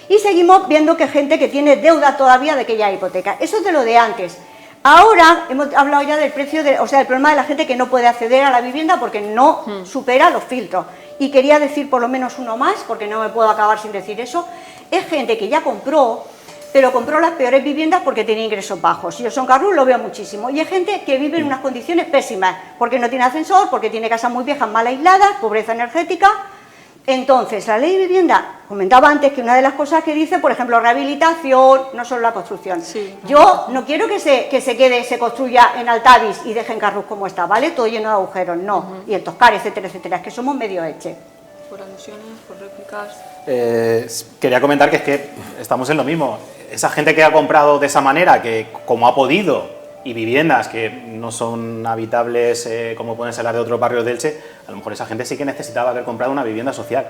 Y seguimos viendo que gente que tiene deuda todavía de aquella hipoteca. Eso es de lo de antes. Ahora hemos hablado ya del precio, del problema de la gente que no puede acceder a la vivienda porque no supera los filtros. Y quería decir por lo menos uno más, porque no me puedo acabar sin decir eso. Es gente que ya compró, pero compró las peores viviendas porque tenía ingresos bajos. Yo en Carrús lo veo muchísimo. Y hay gente que vive en unas condiciones pésimas, porque no tiene ascensor, porque tiene casas muy viejas, mal aisladas, pobreza energética. Entonces, la ley de vivienda, comentaba antes que una de las cosas que dice, por ejemplo, rehabilitación, no solo la construcción. Sí. Yo no quiero que se construya en Altavis y deje en Carrús como está, ¿vale? Todo lleno de agujeros, no. Y en Toscar, etcétera, etcétera. Es que somos medio Elche. Por alusiones, por réplicas... Quería comentar que es que estamos en lo mismo. Esa gente que ha comprado de esa manera, que como ha podido, y viviendas que no son habitables como pueden ser las de otros barrios de Elche, a lo mejor esa gente sí que necesitaba haber comprado una vivienda social.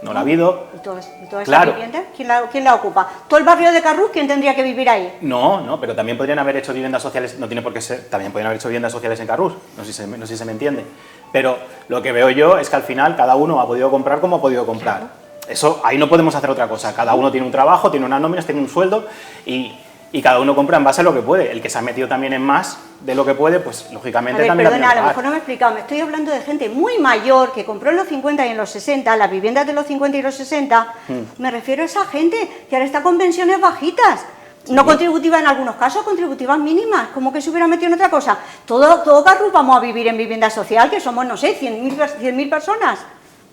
No la ha habido. ¿Y toda esa vivienda? ¿Quién la ocupa? ¿Todo el barrio de Carrús? ¿Quién tendría que vivir ahí? No, pero también podrían haber hecho viviendas sociales, no tiene por qué ser, también podrían haber hecho viviendas sociales en Carrús, no sé si se me entiende. Pero lo que veo yo es que al final cada uno ha podido comprar como ha podido comprar. Claro. Eso, ahí no podemos hacer otra cosa. Cada uno tiene un trabajo, tiene unas nóminas, tiene un sueldo y cada uno compra en base a lo que puede. El que se ha metido también en más de lo que puede, pues lógicamente también... Perdona, a lo mejor no me he explicado. Me estoy hablando de gente muy mayor que compró en los 50 y en los 60, las viviendas de los 50 y los 60. Me refiero a esa gente que ahora está con pensiones bajitas. No contributivas en algunos casos, contributivas mínimas, como que se hubiera metido en otra cosa. Todo Carrus vamos a vivir en vivienda social, que somos, no sé, 100.000 personas.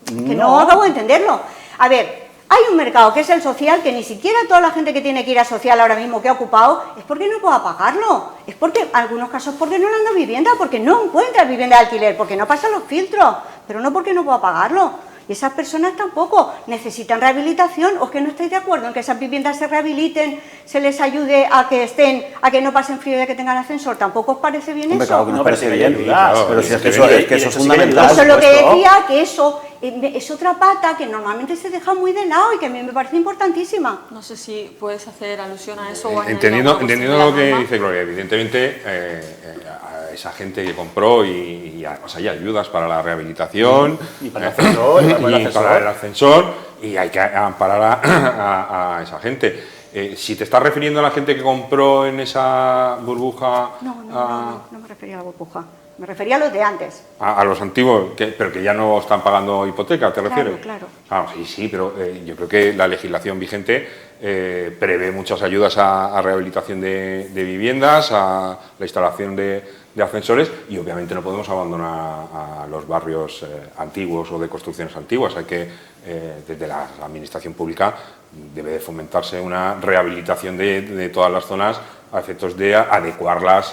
Que no acabo de entenderlo. A ver, hay un mercado que es el social, que ni siquiera toda la gente que tiene que ir a social ahora mismo que ha ocupado, es porque no pueda pagarlo. Es porque, en algunos casos, porque no le han dado vivienda, porque no encuentra vivienda de alquiler, porque no pasan los filtros, pero no porque no pueda pagarlo. Y esas personas tampoco necesitan rehabilitación, o es que no estáis de acuerdo en que esas viviendas se rehabiliten, se les ayude a que estén, a que no pasen frío y a que tengan ascensor. ¿Tampoco os parece bien eso? Claro que nos parece pero bien, claro, pero si es que evidentemente, eso es sí que fundamental. Eso es lo que supuesto. decía, que eso es otra pata que normalmente se deja muy de lado y que a mí me parece importantísima. No sé si puedes hacer alusión a eso o añadir Entendiendo alguna cuestión de lo la que norma. dice Gloria, evidentemente a esa gente que compró o sea, hay ayudas para la rehabilitación Y para el ascensor, y para el ascensor, y hay que amparar a esa gente. Si te estás refiriendo a la gente que compró en esa burbuja, No me refería a la burbuja, me refería a los de antes. a los antiguos, pero que ya no están pagando hipoteca, ¿te refieres? Claro. Sí, pero yo creo que la legislación vigente prevé muchas ayudas a rehabilitación de viviendas, a la instalación de ascensores, y obviamente no podemos abandonar a los barrios antiguos o de construcciones antiguas. Hay que, desde la administración pública, debe de fomentarse una rehabilitación de todas las zonas a efectos de adecuarlas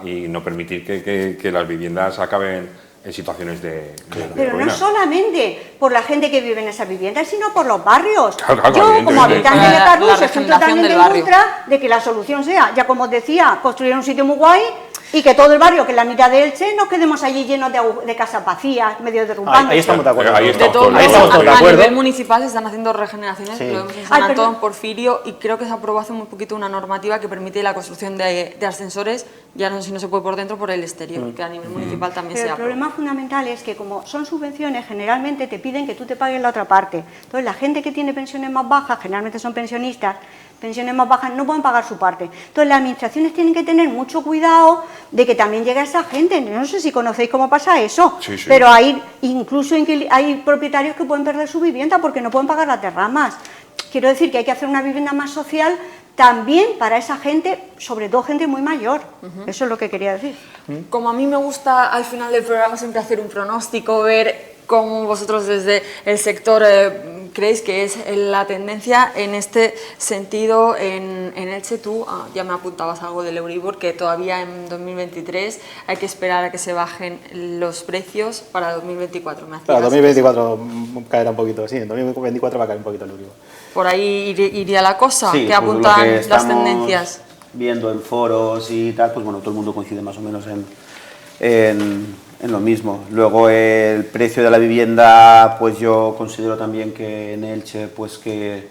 y no permitir que las viviendas acaben en situaciones de Pero ruina. no solamente por la gente que vive en esas viviendas, sino por los barrios. Claro, Yo, como evidentemente. habitante de La Carrus, estoy regeneración totalmente del en barrio. contra de que la solución sea, ya como os decía, construir un sitio muy guay y que todo el barrio, que es la mitad de Elche, nos quedemos allí llenos de casas vacías, medio derrumbantes. Ahí estamos de acuerdo. Ahí De estamos todos todos Ahí modos, estamos todos de a acuerdo. nivel municipal se están haciendo regeneraciones, Sí. lo vemos en Ay, San perdón. Antón, Porfirio, y creo que se aprobó hace muy poquito una normativa que permite la construcción de ascensores, ya no sé si no se puede por dentro, por el exterior, que a nivel municipal también Pero se el aprobó. problema fundamental es que como son subvenciones, generalmente te piden que tú te pagues la otra parte. Entonces la gente que tiene pensiones más bajas, generalmente son pensionistas, pensiones más bajas, no pueden pagar su parte. Entonces las administraciones tienen que tener mucho cuidado de que también llegue a esa gente. No sé si conocéis cómo pasa eso, Sí, sí. pero hay incluso hay propietarios que pueden perder su vivienda porque no pueden pagar las derramas. Quiero decir que hay que hacer una vivienda más social también para esa gente, sobre todo gente muy mayor. Eso es lo que quería decir. Como a mí me gusta al final del programa siempre hacer un pronóstico, ver cómo vosotros desde el sector creéis que es la tendencia en este sentido en Elche. Tú ya me apuntabas algo del Euribor, que todavía en 2023 hay que esperar a que se bajen los precios para 2024. Me hacías- Para 2024 caerá un poquito, sí, en 2024 va a caer un poquito el Euribor. Por ahí iría la cosa, Sí, que pues lo apuntan que las estamos tendencias. viendo en foros y tal, pues bueno, todo el mundo coincide más o menos en lo mismo. Luego el precio de la vivienda, pues yo considero también que en Elche, pues que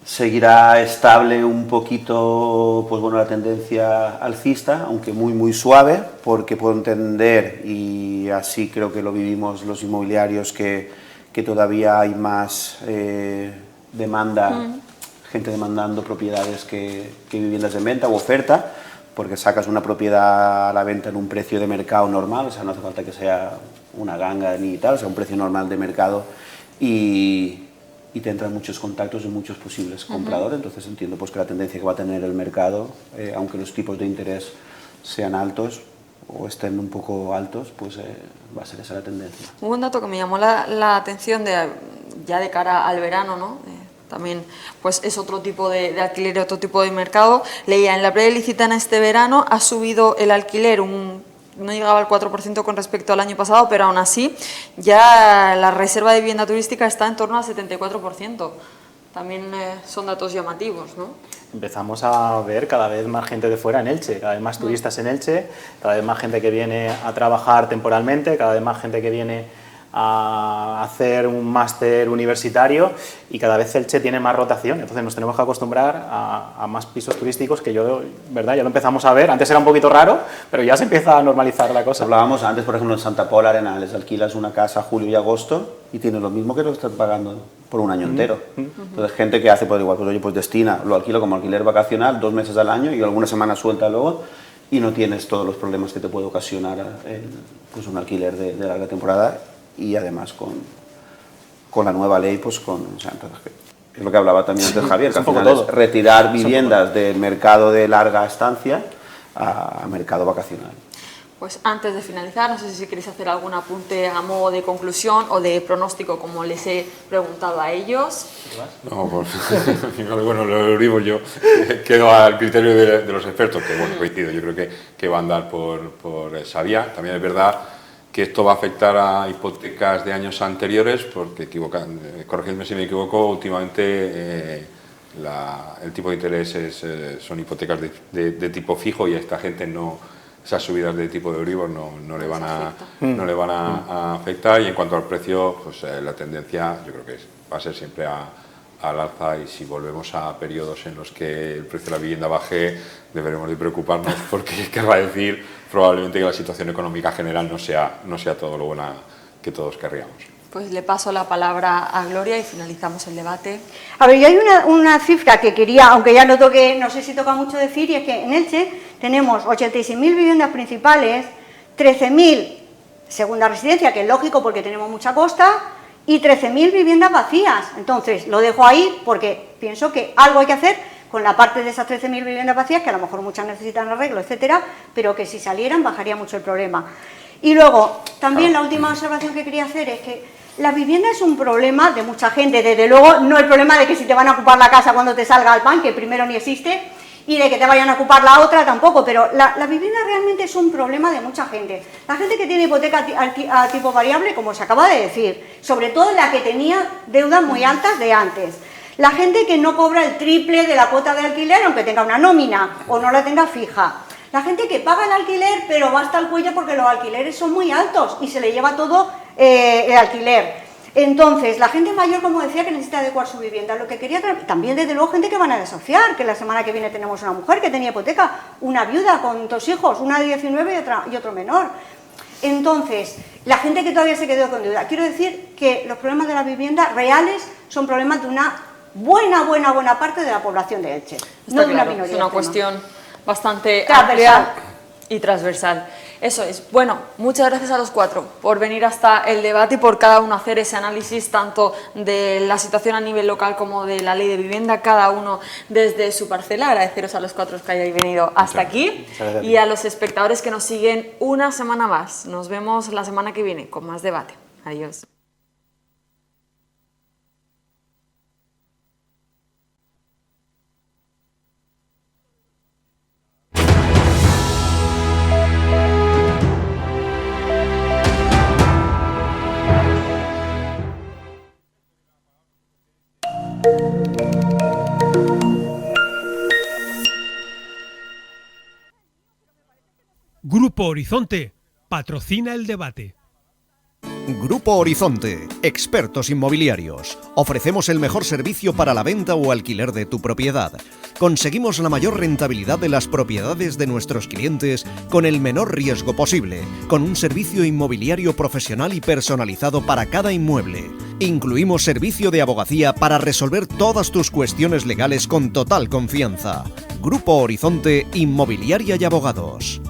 seguirá estable un poquito, pues bueno, la tendencia alcista, aunque muy suave, porque puedo entender, y así creo que lo vivimos los inmobiliarios, que todavía hay más demanda, gente demandando propiedades que viviendas de venta o oferta, porque sacas una propiedad a la venta en un precio de mercado normal, o sea, no hace falta que sea una ganga ni tal, o sea, un precio normal de mercado, y te entran muchos contactos y muchos posibles compradores. Entonces entiendo pues que la tendencia que va a tener el mercado, aunque los tipos de interés sean altos o estén un poco altos, pues va a ser esa la tendencia. Un buen dato que me llamó la atención ya de cara al verano, ¿no? También pues es otro tipo de alquiler, otro tipo de mercado. Leía, en la Prelicitana este verano ha subido el alquiler no llegaba al 4% con respecto al año pasado, pero aún así ya la reserva de vivienda turística está en torno al 74%. También son datos llamativos, ¿no? Empezamos a ver cada vez más gente de fuera en Elche, cada vez más turistas en Elche, cada vez más gente que viene a trabajar temporalmente, cada vez más gente que viene a hacer un máster universitario, y cada vez Elche tiene más rotación. Entonces nos tenemos que acostumbrar a más pisos turísticos, que ¿verdad? Ya lo empezamos a ver. Antes era un poquito raro, pero ya se empieza a normalizar la cosa. Hablábamos antes, por ejemplo, en Santa Pola Arenales, alquilas una casa julio y agosto y tienes lo mismo que lo estás pagando por un año entero. Entonces, gente que hace, pues igual, pues oye, pues destina, lo alquilo como alquiler vacacional 2 meses al año y alguna semana suelta luego, y no tienes todos los problemas que te puede ocasionar pues un alquiler de larga temporada, y además con la nueva ley, pues o sea, entonces, Es lo que hablaba también antes Javier, que al un poco final es todo. retirar viviendas del mercado de larga estancia a mercado vacacional. Pues antes de finalizar, no sé si queréis hacer algún apunte a modo de conclusión o de pronóstico, como les he preguntado a ellos. No, bueno, lo del Euribor yo quedo al criterio de los expertos, que bueno, coincido, yo creo que va a andar por esa vía. También es verdad que esto va a afectar a hipotecas de años anteriores, porque, corregidme si me equivoco, últimamente el tipo de intereses son hipotecas de tipo fijo y a esta gente esas subidas de tipo de Euribor no le van a afectar, y en cuanto al precio, pues la tendencia yo creo que va a ser siempre al alza, y si volvemos a periodos en los que el precio de la vivienda baje, deberemos de preocuparnos, porque querrá decir probablemente que la situación económica general no sea todo lo buena que todos querríamos. Pues le paso la palabra a Gloria y finalizamos el debate. A ver, yo hay una cifra que quería, aunque ya no sé si toca mucho decir, y es que en Elche tenemos 86.000 viviendas principales, 13.000 segunda residencia, que es lógico porque tenemos mucha costa, y 13.000 viviendas vacías. Entonces, lo dejo ahí porque pienso que algo hay que hacer con la parte de esas 13.000 viviendas vacías, que a lo mejor muchas necesitan arreglo, etcétera, pero que si salieran bajaría mucho el problema. Y luego, también la última observación que quería hacer es que la vivienda es un problema de mucha gente, desde luego no el problema de que si te van a ocupar la casa cuando te salga al PAN, que primero ni existe, y de que te vayan a ocupar la otra tampoco, pero la vivienda realmente es un problema de mucha gente. La gente que tiene hipoteca a tipo variable, como se acaba de decir, sobre todo la que tenía deudas muy altas de antes. La gente que no cobra el triple de la cuota de alquiler, aunque tenga una nómina o no la tenga fija. La gente que paga el alquiler, pero va hasta el cuello porque los alquileres son muy altos y se le lleva todo el alquiler. Entonces, la gente mayor, como decía, que necesita adecuar su vivienda. Lo que quería también, desde luego, gente que van a desahuciar, que la semana que viene tenemos una mujer que tenía hipoteca, una viuda con 2 hijos, una de 19 y otro menor. Entonces, la gente que todavía se quedó con deuda. Quiero decir que los problemas de la vivienda reales son problemas de una buena parte de la población de Elche. No de una minoría. Es una cuestión bastante transversal amplia y transversal. Eso es. Bueno, muchas gracias a los 4 por venir hasta el debate y por cada uno hacer ese análisis tanto de la situación a nivel local como de la ley de vivienda, cada uno desde su parcela. Agradeceros a los 4 que hayáis venido hasta aquí y a los espectadores que nos siguen una semana más. Nos vemos la semana que viene con más debate. Adiós. Grupo Horizonte patrocina el debate. Grupo Horizonte, expertos inmobiliarios. Ofrecemos el mejor servicio para la venta o alquiler de tu propiedad. Conseguimos la mayor rentabilidad de las propiedades de nuestros clientes con el menor riesgo posible, con un servicio inmobiliario profesional y personalizado para cada inmueble. Incluimos servicio de abogacía para resolver todas tus cuestiones legales con total confianza. Grupo Horizonte Inmobiliaria y Abogados.